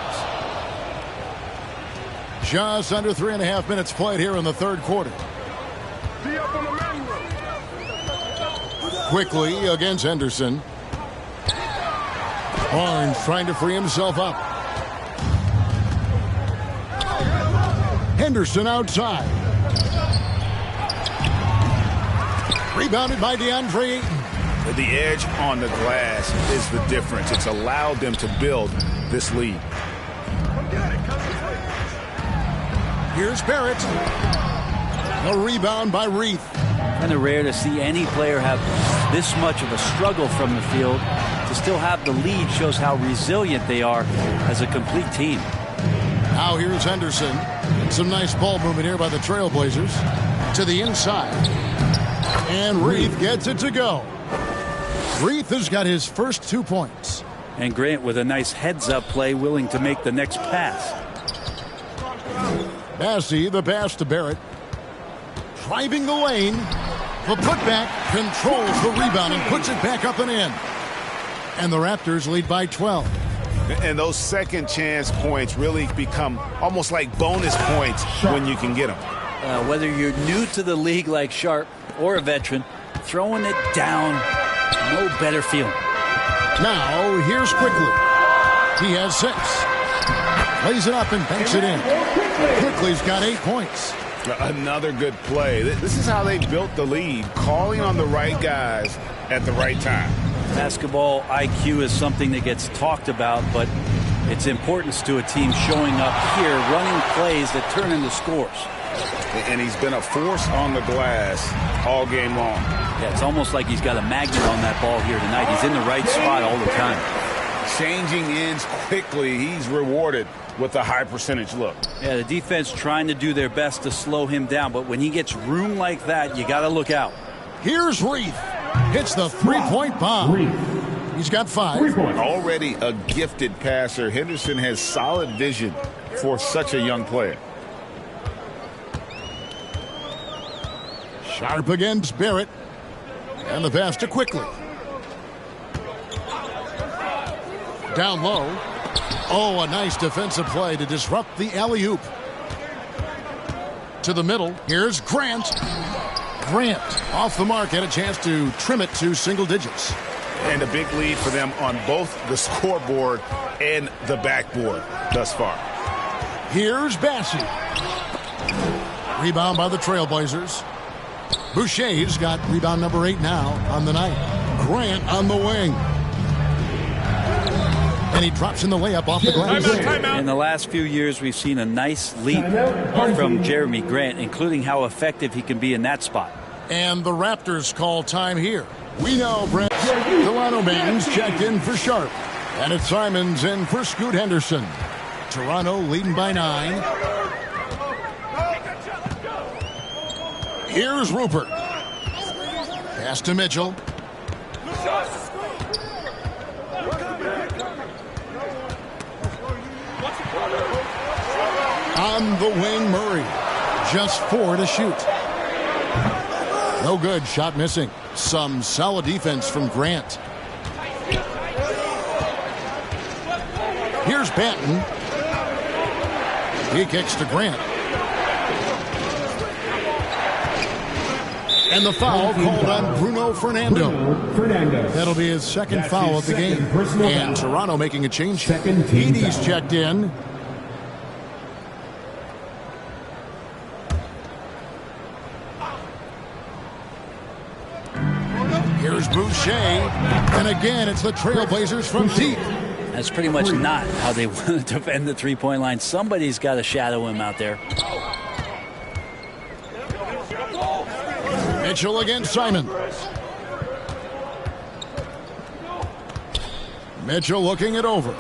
Just under 3.5 minutes played here in the third quarter. Quickly against Henderson. Barnes trying to free himself up. Henderson outside. Rebounded by DeAndre Ayton. The edge on the glass is the difference. It's allowed them to build this lead. Here's Barrett. A rebound by Reith. Kind of rare to see any player have this much of a struggle from the field. To still have the lead shows how resilient they are as a complete team. Now here's Henderson. Some nice ball movement here by the Trailblazers. To the inside. And Reith gets it to go. Reith has got his first 2 points. And Grant with a nice heads-up play, willing to make the next pass. Bassey, the pass to Barrett. Driving the lane. The putback controls the rebound and puts it back up and in. And the Raptors lead by 12. And those second chance points really become almost like bonus points when you can get them. Whether you're new to the league like Sharp or a veteran, throwing it down, no better feeling. Now, here's Quickly. He has 6. Lays it up and banks it in. Quickly's got 8 points. Another good play. This is how they built the lead, calling on the right guys at the right time. Basketball IQ is something that gets talked about, but its importance to a team showing up here, running plays that turn into scores. And he's been a force on the glass all game long. Yeah, it's almost like he's got a magnet on that ball here tonight. He's in the right spot all the time. Changing ends quickly. He's rewarded with a high percentage look. Yeah, the defense trying to do their best to slow him down, but when he gets room like that, you got to look out. Here's Reith. Hits the three-point bomb. He's got 5. Already a gifted passer, Henderson has solid vision for such a young player. Sharp against Barrett. And the pass to Quickly. Down low. Oh, a nice defensive play to disrupt the alley-oop. To the middle. Here's Grant. Grant off the mark. Had a chance to trim it to single digits. And a big lead for them on both the scoreboard and the backboard thus far. Here's Bassey. Rebound by the Trailblazers. Boucher's got rebound number 8 now on the night. Grant on the wing. And he drops in the layup off the glass. In the last few years, we've seen a nice leap from Jeremy Grant, including how effective he can be in that spot. And the Raptors call time here. We know Brent Delano Baines checked in for Sharp. And it's Simons in for Scoot Henderson. Toronto leading by 9. Here's Rupert. Pass to Mitchell. On the wing, Murray. Just 4 to shoot. No good. Shot missing. Some solid defense from Grant. Here's Banton. He kicks to Grant. And the foul called on Bruno Fernando. That'll be his second foul of the game. And Toronto making a change. Edie's checked in. Here's Boucher. And again, it's the Trailblazers from deep. That's pretty much not how they want to defend the three-point line. Somebody's got to shadow him out there. Mitchell against Simon. Mitchell looking it over.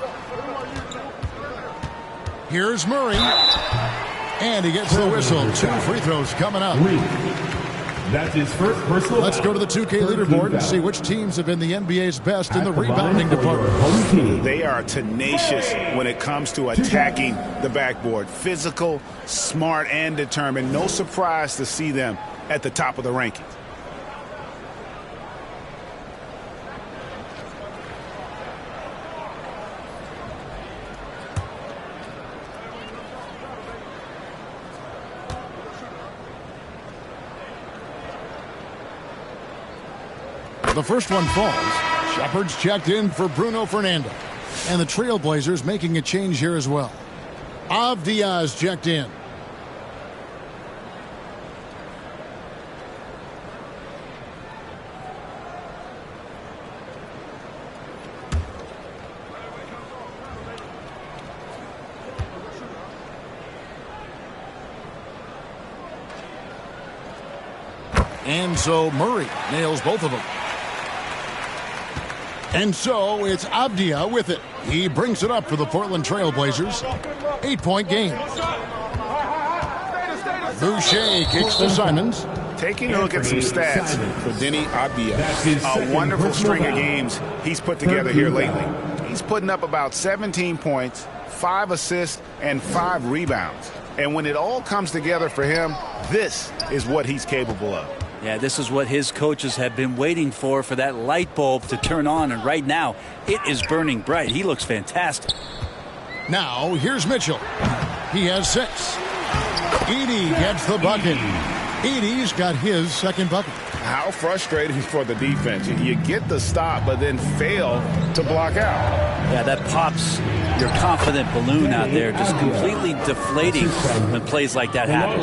Here's Murray. And he gets the whistle. 2 free throws coming up. That's his first personal. Let's go to the 2K leaderboard and see which teams have been the NBA's best in the rebounding department. They are tenacious when it comes to attacking the backboard. Physical, smart, and determined. No surprise to see them at the top of the rankings. The first one falls. Shepard's checked in for Bruno Fernando. And the Trailblazers making a change here as well. Avdia's checked in. And so Murray nails both of them. And so it's Avdia with it. He brings it up for the Portland Trailblazers. 8-point game. Boucher kicks to Simons. Taking a look at some stats for Denny Avdia. A wonderful string of games he's put together here lately. He's putting up about 17 points, 5 assists, and 5 rebounds. And when it all comes together for him, this is what he's capable of. Yeah, this is what his coaches have been waiting for that light bulb to turn on. And right now, it is burning bright. He looks fantastic. Now, here's Mitchell. He has 6. Edie gets the bucket. Edie's got his second bucket. How frustrating for the defense. You get the stop, but then fail to block out. Yeah, that pops your confident balloon out there, just completely deflating when plays like that happen.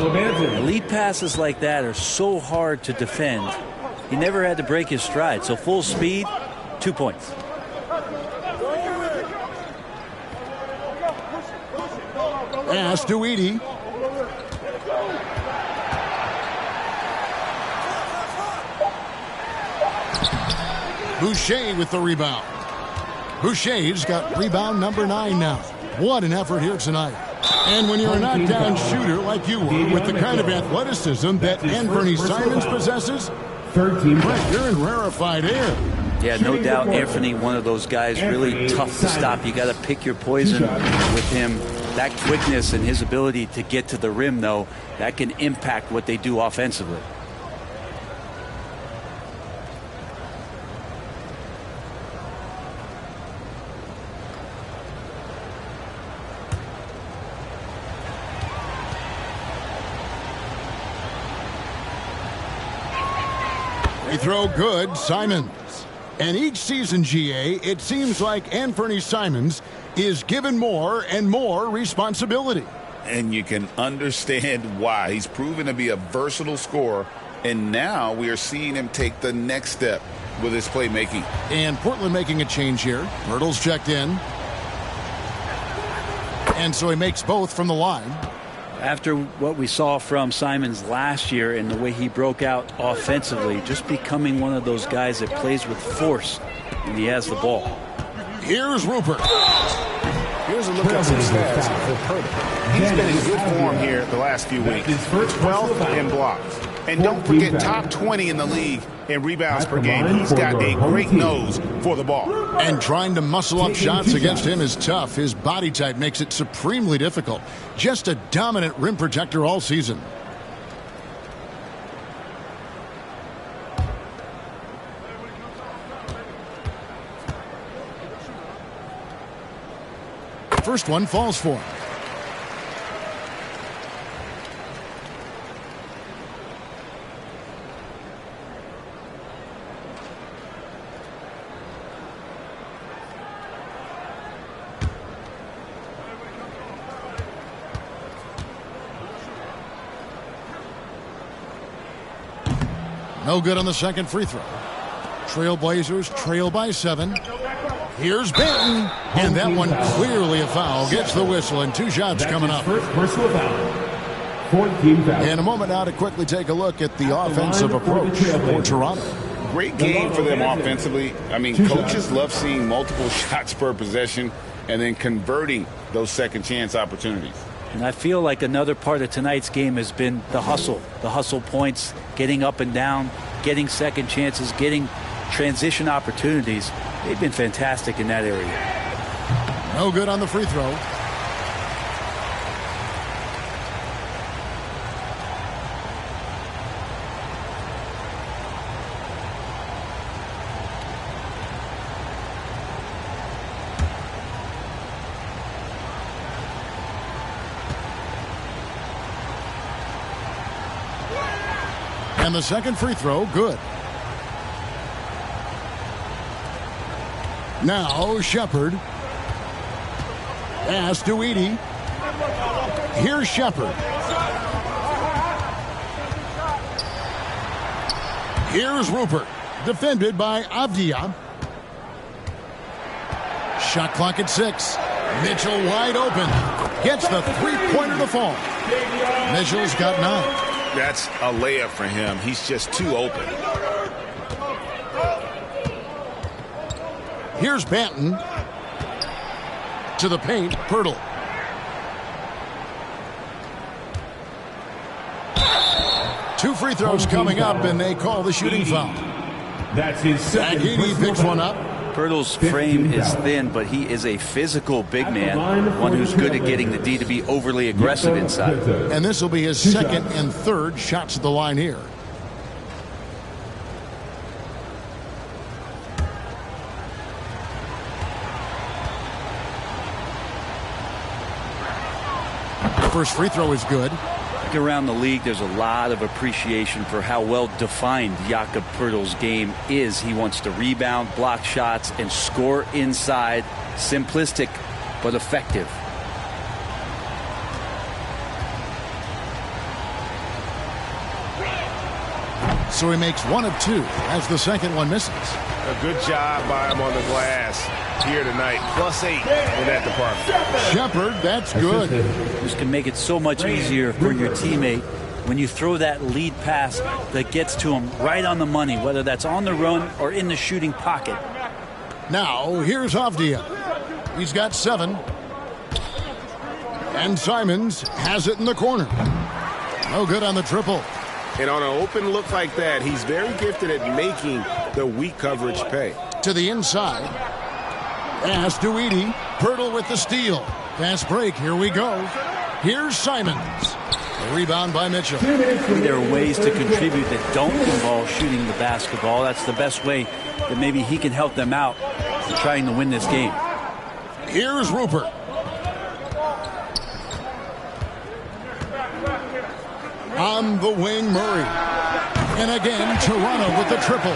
Elite passes like that are so hard to defend. He never had to break his stride. So full speed, 2 points. Pass to Edie. Boucher with the rebound. Boucher's got rebound number 9 now. What an effort here tonight. And when you're a knockdown shooter like you were, with the kind of athleticism that Anthony Simons possesses, Brent, you're in rarefied air. Yeah, no doubt, Anthony, one of those guys really tough to stop. You got to pick your poison with him. That quickness and his ability to get to the rim, though, that can impact what they do offensively. Free throw good, Simons. And each season, GA, it seems like Anthony Simons is given more and more responsibility. And you can understand why. He's proven to be a versatile scorer, and now we are seeing him take the next step with his playmaking. And Portland making a change here. Hurdle's checked in. And so he makes both from the line. After what we saw from Simons last year and the way he broke out offensively, just becoming one of those guys that plays with force when he has the ball. Here's Rupert. Here's a look at some stats for Hurdle. He's been in good form here the last few weeks. 12th in blocks. And don't forget, top 20 in the league in rebounds per game. He's got a great nose for the ball. And trying to muscle up shots against him is tough. His body type makes it supremely difficult. Just a dominant rim protector all season. First one falls for him. No good on the second free throw. Trailblazers trail by 7. Here's Benton, and that one clearly a foul. Gets the whistle, and 2 shots coming up. First personal foul. In a moment now to quickly take a look at the offensive approach for Toronto. Great game for them offensively. I mean, coaches love seeing multiple shots per possession and then converting those second chance opportunities. And I feel like another part of tonight's game has been the hustle points, getting up and down, getting second chances, getting transition opportunities. They've been fantastic in that area. No good on the free throw. And the second free throw, good. Now Shepard. Pass to Edey. Here's Shepard. Here's Rupert. Defended by Avdia. Shot clock at 6. Mitchell wide open. Gets the three-pointer to fall. Mitchell's got 9. That's a layup for him. He's just too open. Here's Banton. To the paint, Pirtle. Two free throws coming up, and they call the shooting foul. That's his second. Edey picks one up. Pirtle's frame is thin, but he is a physical big man, one who's good at getting the D to be overly aggressive inside. And this will be his second and third shots at the line here. First free throw is good. Around the league, there's a lot of appreciation for how well defined Jakob Pirtle's game is. He wants to rebound, block shots, and score inside. Simplistic, but effective. So he makes 1 of 2 as the second one misses. A good job by him on the glass here tonight. +8 in that department. Shepard, that's good. This can make it so much easier for your teammate when you throw that lead pass that gets to him right on the money, whether that's on the run or in the shooting pocket. Now, here's Avdia. He's got 7. And Simons has it in the corner. No good on the triple. And on an open look like that, he's very gifted at making the weak coverage pay. To the inside. Pass to Edey. Pirtle with the steal. Fast break. Here we go. Here's Simons. The rebound by Mitchell. There are ways to contribute that don't involve shooting the basketball. That's the best way that maybe he can help them out in trying to win this game. Here's Rupert. On the wing, Murray. And again, Toronto with the triple.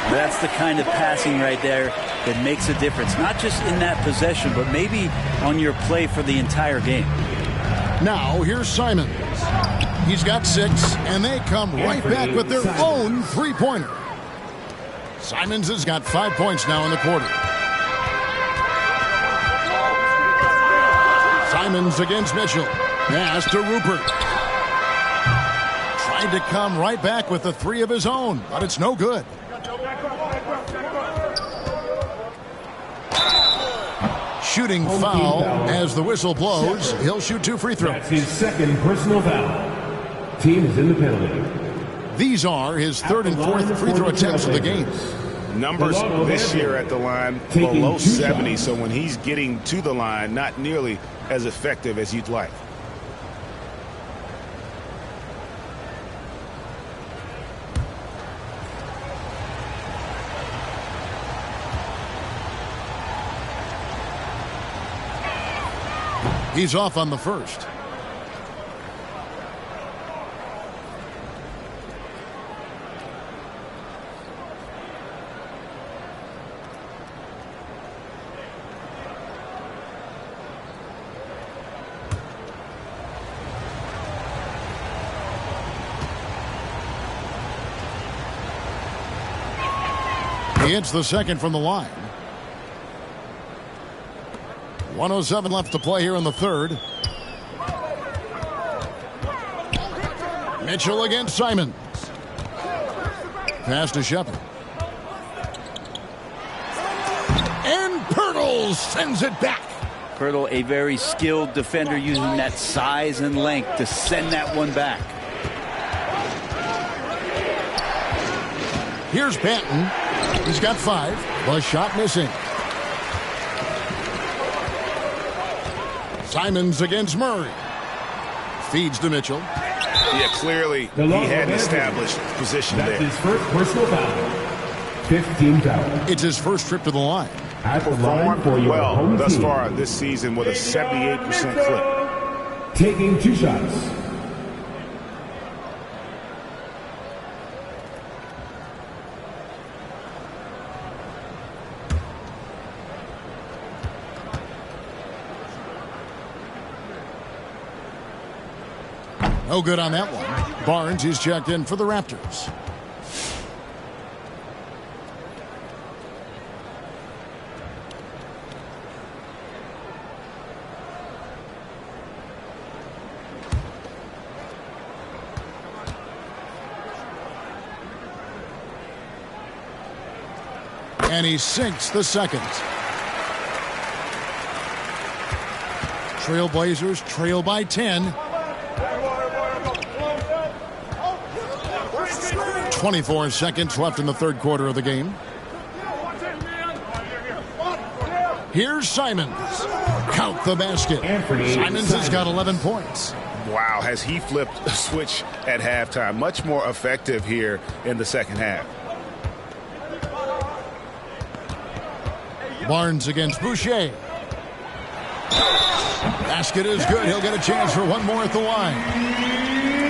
That's the kind of passing right there that makes a difference. Not just in that possession, but maybe on your play for the entire game. Now, here's Simons. He's got 6, and they come right back with their own three-pointer. Simons has got 5 points now in the quarter. Simons against Mitchell. Pass to Rupert. Tried to come right back with the 3 of his own, but it's no good. Shooting foul as the whistle blows. He'll shoot 2 free throws. That's his second personal foul. Team is in the penalty. These are his 3rd and 4th free throw attempts of the game. Numbers this year at the line below 70, so when he's getting to the line, not nearly as effective as you'd like. He's off on the first. He hits the second from the line. 1:07 left to play here in the third. Mitchell against Simons. Pass to Shepard. And Pirtle sends it back. Pirtle, a very skilled defender, using that size and length to send that one back. Here's Banton. He's got 5. The shot missing. Simons against Murray. Feeds to Mitchell. Yeah, clearly he had an established position there. That's his first personal foul. 15 foul. It's his first trip to the line. At the line for your well home thus team. far this season with a 78% clip. Taking 2 shots. No good on that one. Barnes is checked in for the Raptors. And he sinks the second. Trailblazers trail by 10. 24 seconds left in the third quarter of the game. Here's Simons. Count the basket. Simons has got 11 points. Wow, has he flipped a switch at halftime. Much more effective here in the second half. Barnes against Boucher. Basket is good. He'll get a chance for one more at the line.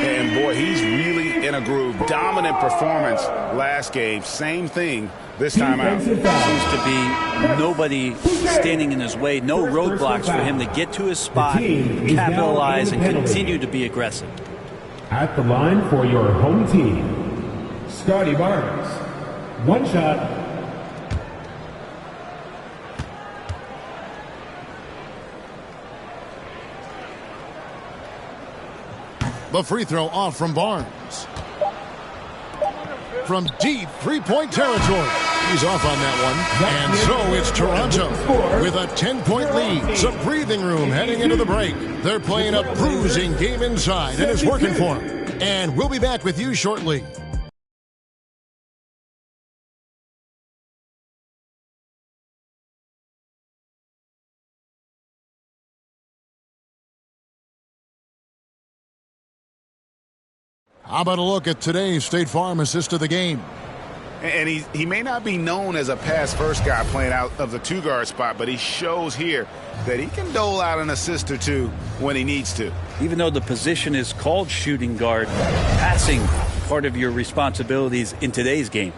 And boy, he's really in a groove. Dominant performance last game. Same thing this time out. Seems to be nobody standing in his way. No roadblocks for him to get to his spot, capitalize, and continue to be aggressive. At the line for your home team, Scotty Barnes. 1 shot. The free throw off from Barnes. From deep three-point territory. He's off on that one. And so it's Toronto with a 10-point lead. Some breathing room heading into the break. They're playing a bruising game inside, and it's working for them. And we'll be back with you shortly. How about a look at today's State Farm assist of the game? And he may not be known as a pass-first guy playing out of the two-guard spot, but he shows here that he can dole out an assist or two when he needs to. Even though the position is called shooting guard, passing part of your responsibilities in today's game.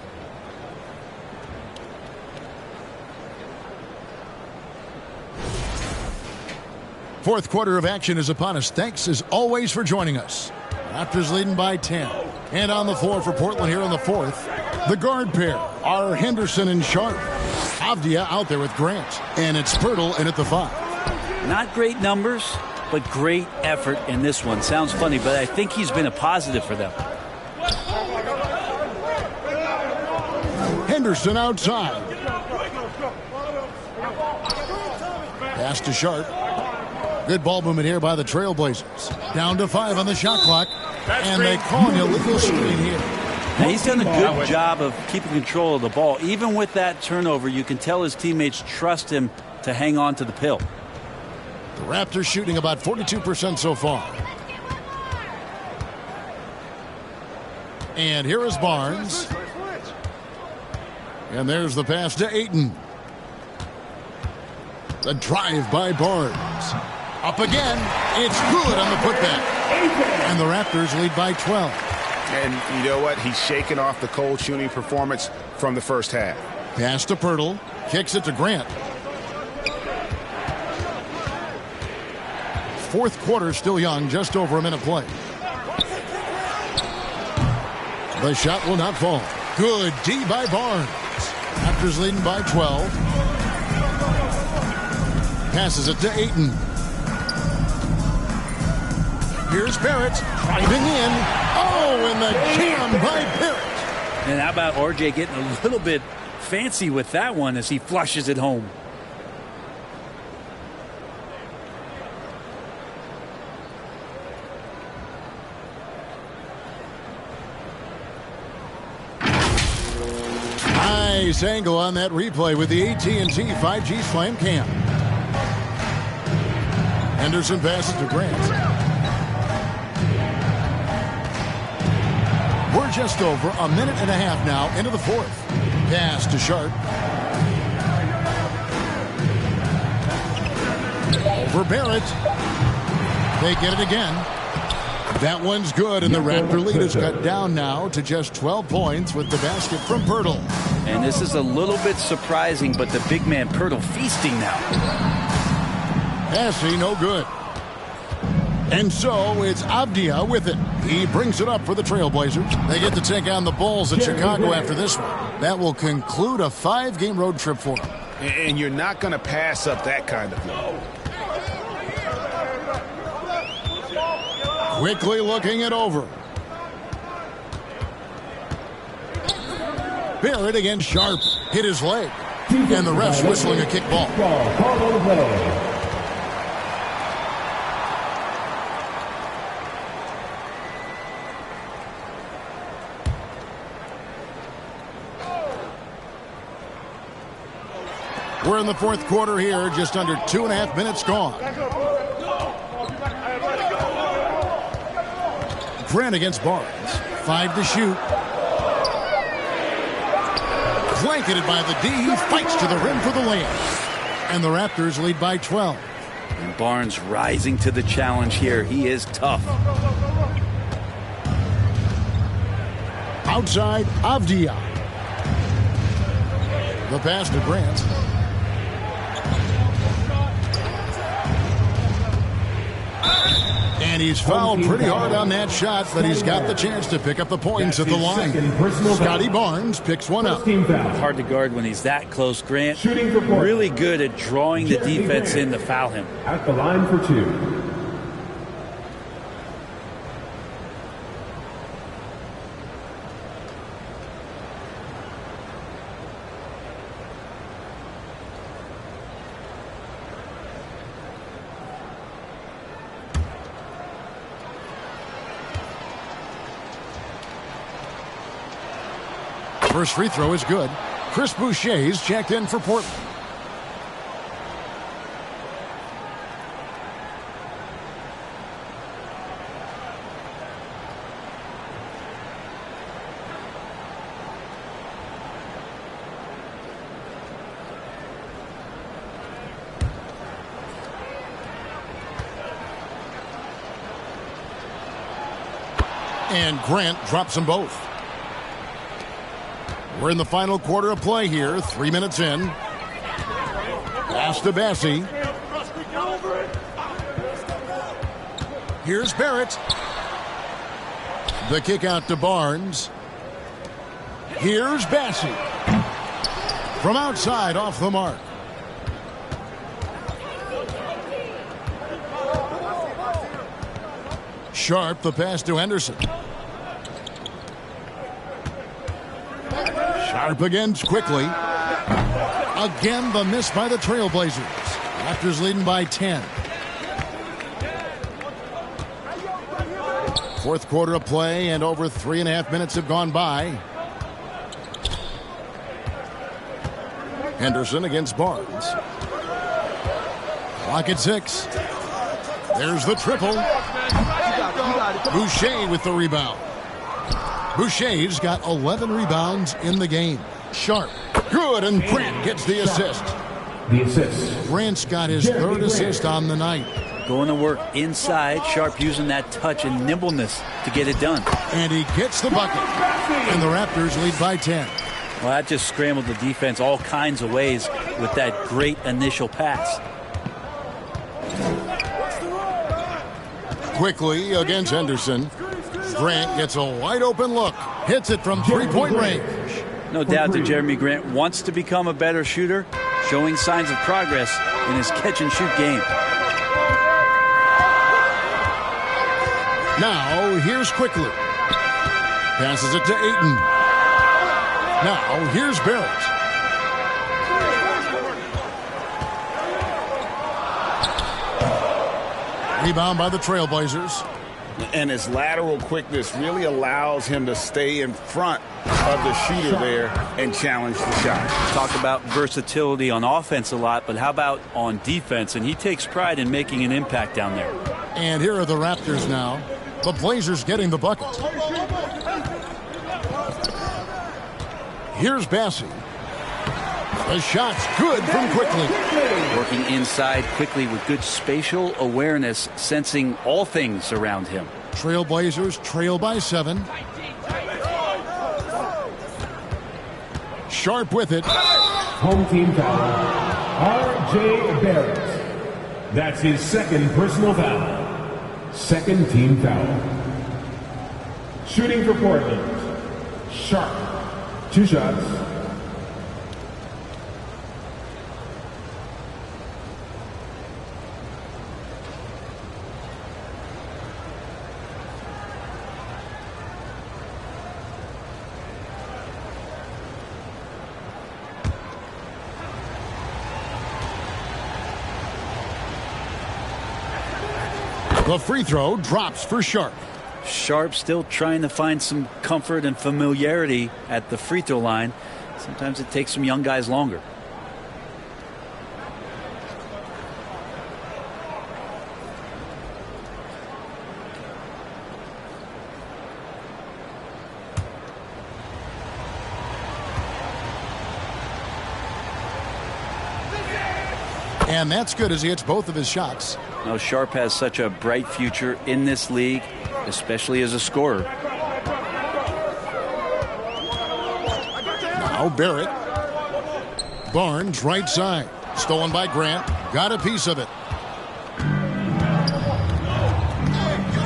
Fourth quarter of action is upon us. Thanks as always for joining us. Raptors leading by 10. And on the floor for Portland here in the fourth, the guard pair are Henderson and Sharp. Avdia out there with Grant. And it's Pirtle in at the 5. Not great numbers, but great effort in this one. Sounds funny, but I think he's been a positive for them. Henderson outside. Pass to Sharp. Good ball movement here by the Trailblazers. Down to 5 on the shot clock. And they call an illegal screen here. Now, he's done a good job of keeping control of the ball. Even with that turnover, you can tell his teammates trust him to hang on to the pill. The Raptors shooting about 42% so far. And here is Barnes. And there's the pass to Ayton. The drive by Barnes. Up again. It's good on the putback. And the Raptors lead by 12. And you know what? He's shaking off the cold shooting performance from the first half. Pass to Pirtle. Kicks it to Grant. Fourth quarter still young. Just over a minute play. The shot will not fall. Good D by Barnes. Raptors leading by 12. Passes it to Ayton. Here's Barrett driving in. Oh, and the jam by Barrett. And how about RJ getting a little bit fancy with that one as he flushes it home. Nice angle on that replay with the AT&T 5G Slam Cam. Henderson passes to Grant. We're just over a minute and a half now into the fourth. Pass to Sharp. Over Barrett. They get it again. That one's good, and the Raptor lead is cut down now to just 12 points with the basket from Pirtle. And this is a little bit surprising, but the big man Pirtle feasting now. Passing, no good. And so it's Avdia with it. He brings it up for the Trailblazers. They get to take on the Bulls at Chicago after this one. That will conclude a 5-game road trip for them. And you're not going to pass up that kind of low. Quickly looking it over. Barrett against Sharp. Hit his leg. And the ref's whistling a kick ball. We're in the fourth quarter here, just under 2.5 minutes gone. Grant against Barnes. 5 to shoot. Blanketed by the D. He fights to the rim for the layup. And the Raptors lead by 12. And Barnes rising to the challenge here. He is tough. Outside, Avdia. The pass to Grant. And he's fouled pretty hard on that shot, but he's got the chance to pick up the points at the line. Scotty Barnes picks one up. Hard to guard when he's that close. Grant really good at drawing the defense in to foul him. At the line for 2. First free throw is good. Chris Boucher's checked in for Portland. And Grant drops them both. We're in the final quarter of play here. 3 minutes in. Pass to Bassie. Here's Barrett. The kick out to Barnes. Here's Bassie. From outside, off the mark. Sharp, the pass to Henderson. Sharp against quickly. Again, the miss by the Trailblazers. Raptors leading by 10. Fourth quarter of play, and over 3.5 minutes have gone by. Henderson against Barnes. Clock at 6. There's the triple. Boucher with the rebound. Boucher's got 11 rebounds in the game. Sharp. Good, and Grant gets the assist. The assist. Grant's got his third assist on the night. Going to work inside. Sharp using that touch and nimbleness to get it done. And he gets the bucket. And the Raptors lead by 10. Well, that just scrambled the defense all kinds of ways with that great initial pass. Quickly against Henderson. Grant gets a wide open look. Hits it from three-point range. No doubt that Jeremy Grant wants to become a better shooter, showing signs of progress in his catch-and-shoot game. Now, here's Quickly. Passes it to Ayton. Now, here's Barrett. Rebound by the Trailblazers. And his lateral quickness really allows him to stay in front of the shooter there and challenge the shot. Talk about versatility on offense a lot, but how about on defense? And he takes pride in making an impact down there. And here are the Raptors now. The Blazers getting the bucket. Here's Bassie. The shot's good from Quickly. Working inside quickly with good spatial awareness, sensing all things around him. Trailblazers trail by 7. Sharp with it. Home team foul. R.J. Barrett. That's his second personal foul. Second team foul. Shooting for Portland. Sharp. 2 shots. The free throw drops for Sharp. Sharp still trying to find some comfort and familiarity at the free throw line. Sometimes it takes some young guys longer. And that's good as he hits both of his shots. Now Sharp has such a bright future in this league, especially as a scorer. Now Barrett. Barnes right side. Stolen by Grant. Got a piece of it.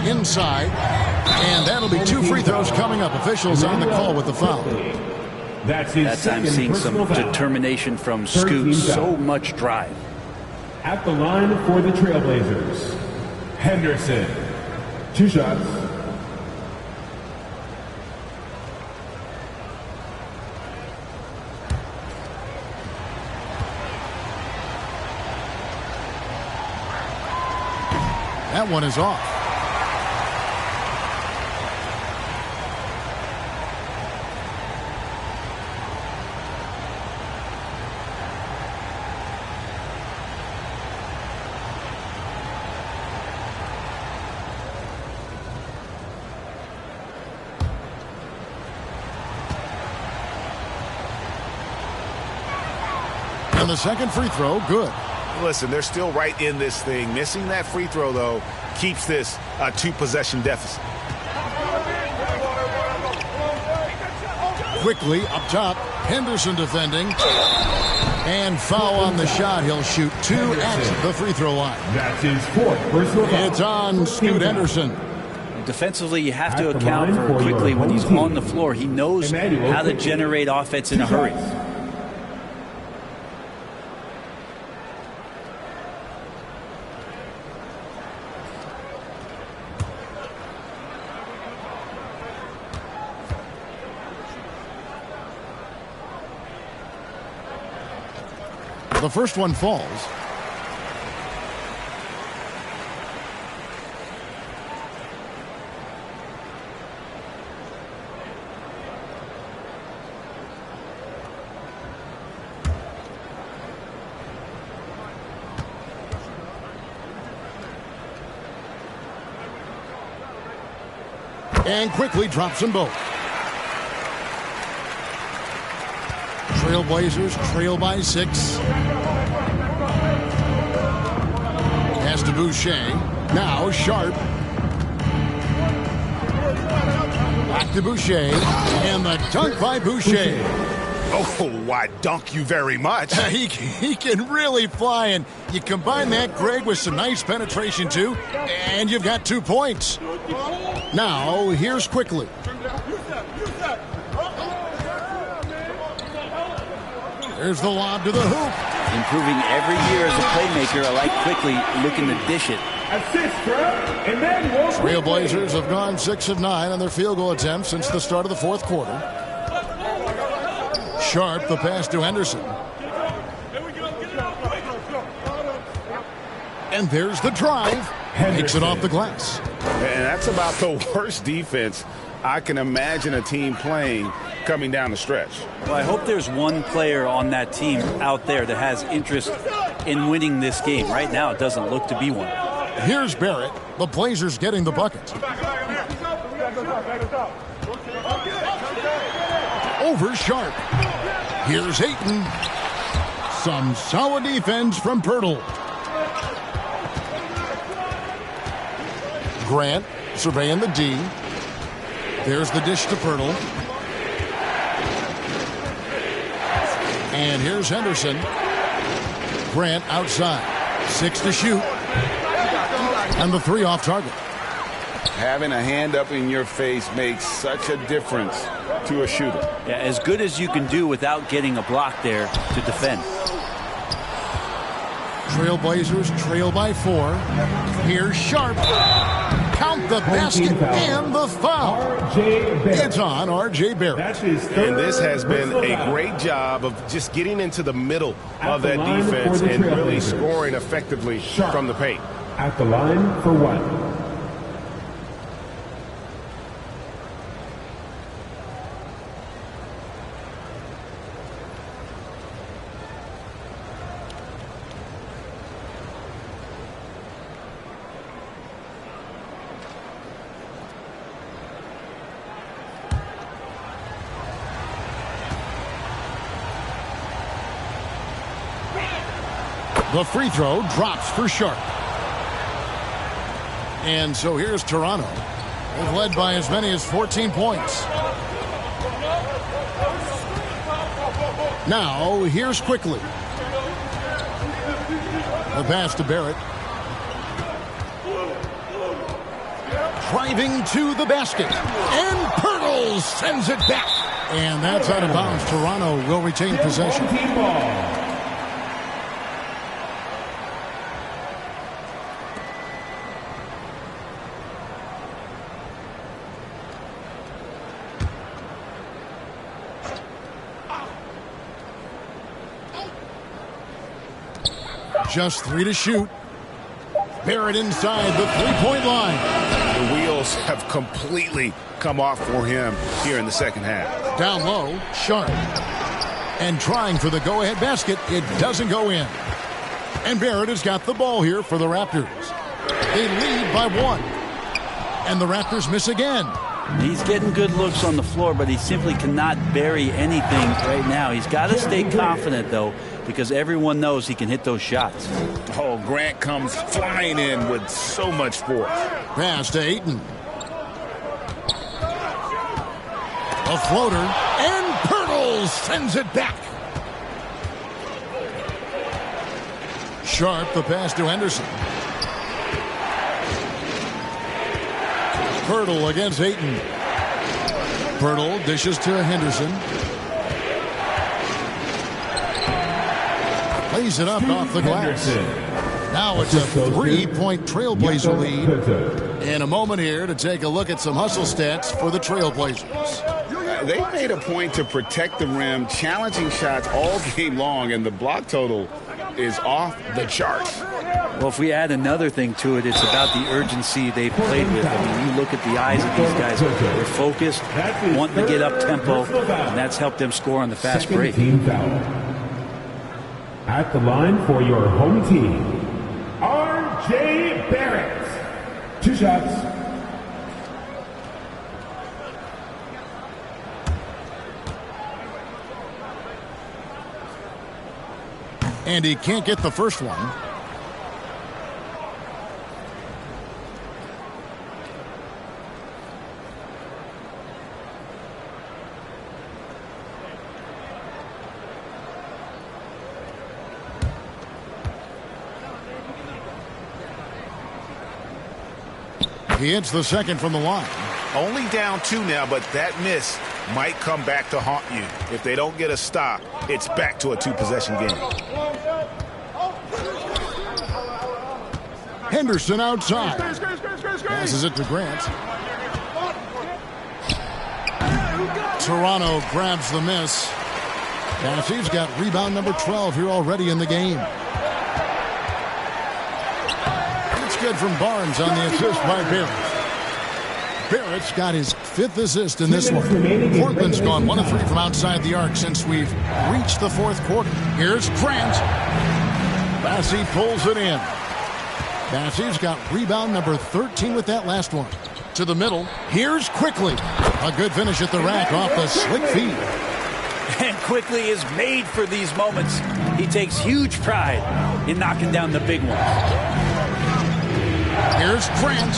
Inside. And that'll be 2 free throws coming up. Officials on the call with the foul. That's his That time seeing some determination from Scoot. So much drive. At the line for the Trailblazers, Henderson. 2 shots. That one is off. And the second free throw, good. Listen, they're still right in this thing. Missing that free throw, though, keeps this a 2-possession deficit. Quickly up top, Henderson defending. And foul on the shot. He'll shoot 2 at the free throw line. That's his 4th personal foul. It's on Scoot Henderson. Defensively, you have to account for Quickly when he's on the floor. He knows how to generate offense in a hurry. The first one falls. And Quickly drops them both. Trailblazers trail by 6. Pass to Boucher. Now Sharp. Back to Boucher. And the dunk by Boucher. Oh, why dunk you very much. He can really fly, and you combine that, Greg, with some nice penetration, too, and you've got 2 points. Now, here's Quickly. There's the lob to the hoop. Improving every year as a playmaker. I like Quickly looking to dish it. Assist for Emmanuel. Trailblazers have gone 6 of 9 on their field goal attempts since the start of the 4th quarter. Sharp, the pass to Henderson. And there's the drive. Makes it off the glass. And that's about the worst defense I can imagine a team playing coming down the stretch. Well, I hope there's one player on that team out there that has interest in winning this game. Right now, it doesn't look to be one. Here's Barrett. The Blazers getting the bucket. Over Sharp. Here's Ayton. Some solid defense from Pirtle. Grant surveying the D. There's the dish to Pirtle. And here's Henderson. Grant outside. 6 to shoot. And the 3 off target. Having a hand up in your face makes such a difference to a shooter. Yeah, as good as you can do without getting a block there to defend. Trailblazers trail by 4. Here's Sharp. Count the basket and the foul. It's on R.J. Barrett. And this has been a great job of just getting into the middle of that defense and really scoring effectively from the paint. At the line for 1. The free throw drops for Sharp. And so here's Toronto. They've led by as many as 14 points. Now, here's Quickly. The pass to Barrett. Driving to the basket. And Pirtle sends it back. And that's out of bounds. Toronto will retain possession. Just 3 to shoot. Barrett inside the three-point line. The wheels have completely come off for him here in the second half. Down low, Sharp. And trying for the go-ahead basket. It doesn't go in. And Barrett has got the ball here for the Raptors. They lead by 1. And the Raptors miss again. He's getting good looks on the floor, but he simply cannot bury anything right now. He's got to stay confident, though, because everyone knows he can hit those shots. Oh, Grant comes flying in with so much force. Pass to Ayton. A floater, and sends it back. Sharp, the pass to Henderson. Pirtle against Ayton. Pirtle dishes to Henderson. Lays it up off the glass. Now it's a 3-point Trailblazer lead. And a moment here to take a look at some hustle stats for the Trailblazers. They made a point to protect the rim, challenging shots all game long, and the block total is off the charts. Well, if we add another thing to it, it's about the urgency they've played with. I mean, you look at the eyes of these guys. They're focused, wanting to get up tempo, and that's helped them score on the fast break. At the line for your home team, R.J. Barrett. 2 shots. And he can't get the first one. He hits the second from the line. Only down 2 now, but that miss might come back to haunt you. If they don't get a stop, it's back to a 2-possession game. Henderson outside. Passes it to Grant. Toronto grabs the miss. Bassey's got rebound number 12 here already in the game. Good from Barnes on the assist by Barrett. Barrett's got his 5th assist in this one. Portland's gone 1 of 3 from outside the arc since we've reached the 4th quarter. Here's Grant. Bassey pulls it in. Bassey's got rebound number 13 with that last one. To the middle. Here's Quickly. A good finish at the rack off the slick feed. And Quickly is made for these moments. He takes huge pride in knocking down the big ones. Here's Grant.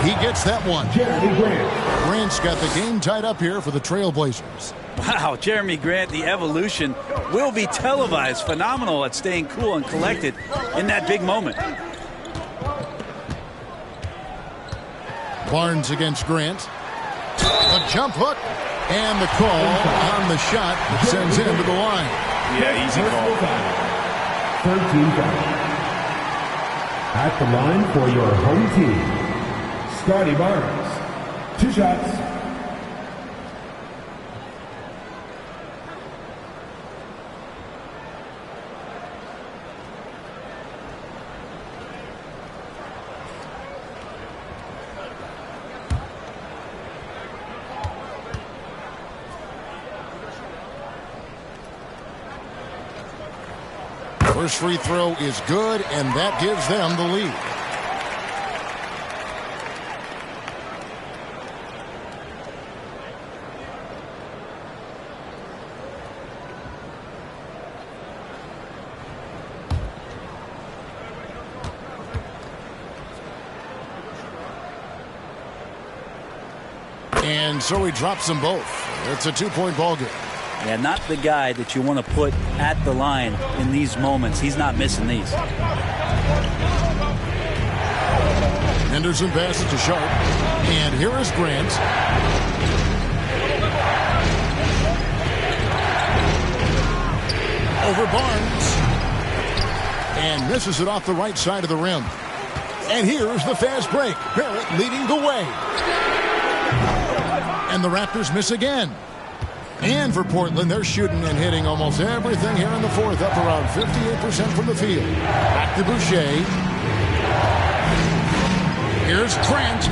He gets that one. Jeremy Grant. Grant's got the game tied up here for the Trailblazers. Wow, Jeremy Grant, the evolution will be televised. Phenomenal at staying cool and collected in that big moment. Barnes against Grant. A jump hook. And the call on the shot that sends him to the line. Yeah, easy call. 13 fouls. At the line for your home team, Scotty Barnes. 2 shots. First free throw is good, and that gives them the lead. And so he drops them both. It's a 2-point ball game. Yeah, not the guy that you want to put at the line in these moments. He's not missing these. Henderson passes to Sharp. And here is Grant. Over Barnes. And misses it off the right side of the rim. And here's the fast break. Barrett leading the way. And the Raptors miss again. And for Portland, they're shooting and hitting almost everything here in the 4th, up around 58% from the field. Back to Boucher. Here's Grant.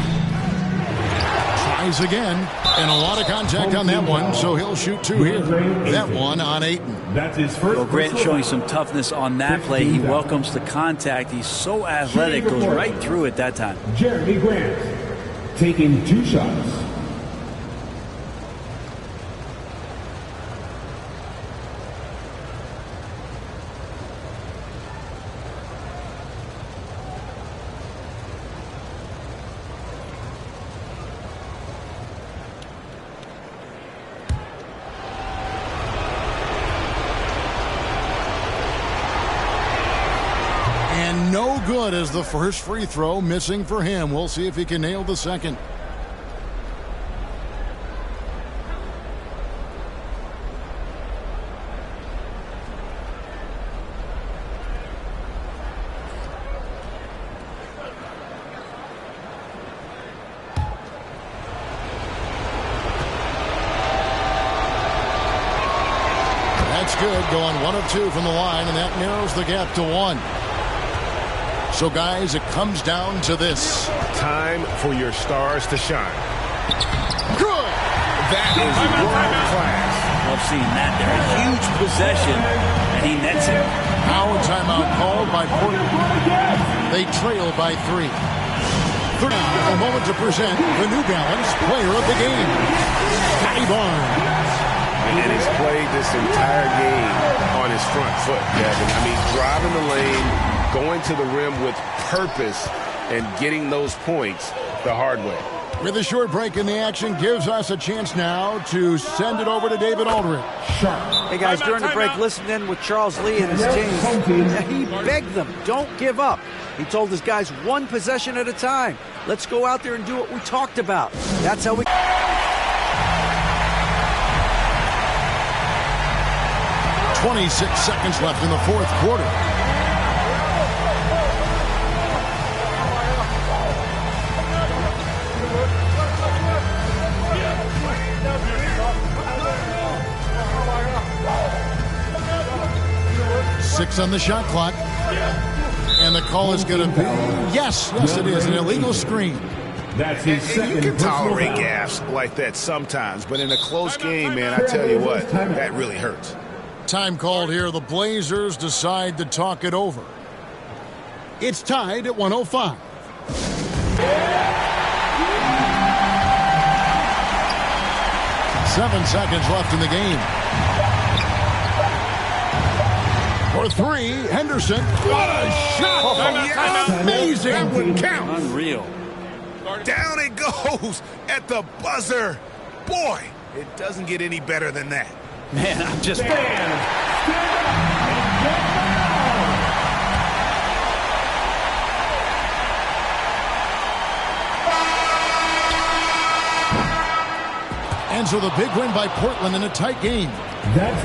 Tries again. And a lot of contact on that one, so he'll shoot 2 here. That one on Ayton. That's his first. Well, Grant showing some toughness on that play. He welcomes the contact. He's so athletic, goes right through it that time. Jeremy Grant taking 2 shots. And no good as the first free throw, missing for him. We'll see if he can nail the second. That's good, going 1 of 2 from the line, and that narrows the gap to 1. So, guys, it comes down to this. Time for your stars to shine. Good! That is world class. Love seeing that there. A huge possession, and he nets it. Now a timeout called by Portland. They trail by 3. A moment to present the New Balance Player of the Game, Scotty Barnes. And he's played this entire game on his front foot, Kevin. I mean, driving the lane, going to the rim with purpose, and getting those points the hard way. With a short break in the action, gives us a chance now to send it over to David Aldridge. Hey, guys, during the break, listen in with Charles Lee and his team. He begged them, don't give up. He told his guys 1 possession at a time. Let's go out there and do what we talked about. That's how we... 26 seconds left in the fourth quarter. Six on the shot clock. And the call is going to be, yes, it is, an illegal screen. That's his second. You can tolerate gaffes like that sometimes, but in a close game, man, I tell you what, that really hurts. Time called here. The Blazers decide to talk it over. It's tied at 105. Seven seconds left in the game. For 3, Henderson. What a shot! Amazing! That wouldn't count. Unreal. Down it goes at the buzzer. Boy, it doesn't get any better than that. Man, I'm just... And so the big win by Portland in a tight game.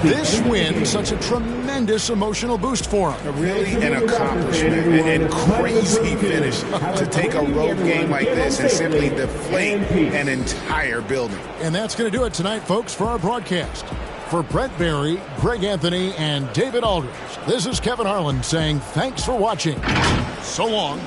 This win, such a tremendous emotional boost for them. Really an accomplishment and crazy finish to take a road game like this and simply deflate an entire building. And that's going to do it tonight, folks, for our broadcast. For Brett Barry, Greg Anthony, and David Aldridge, this is Kevin Harlan saying thanks for watching. So long.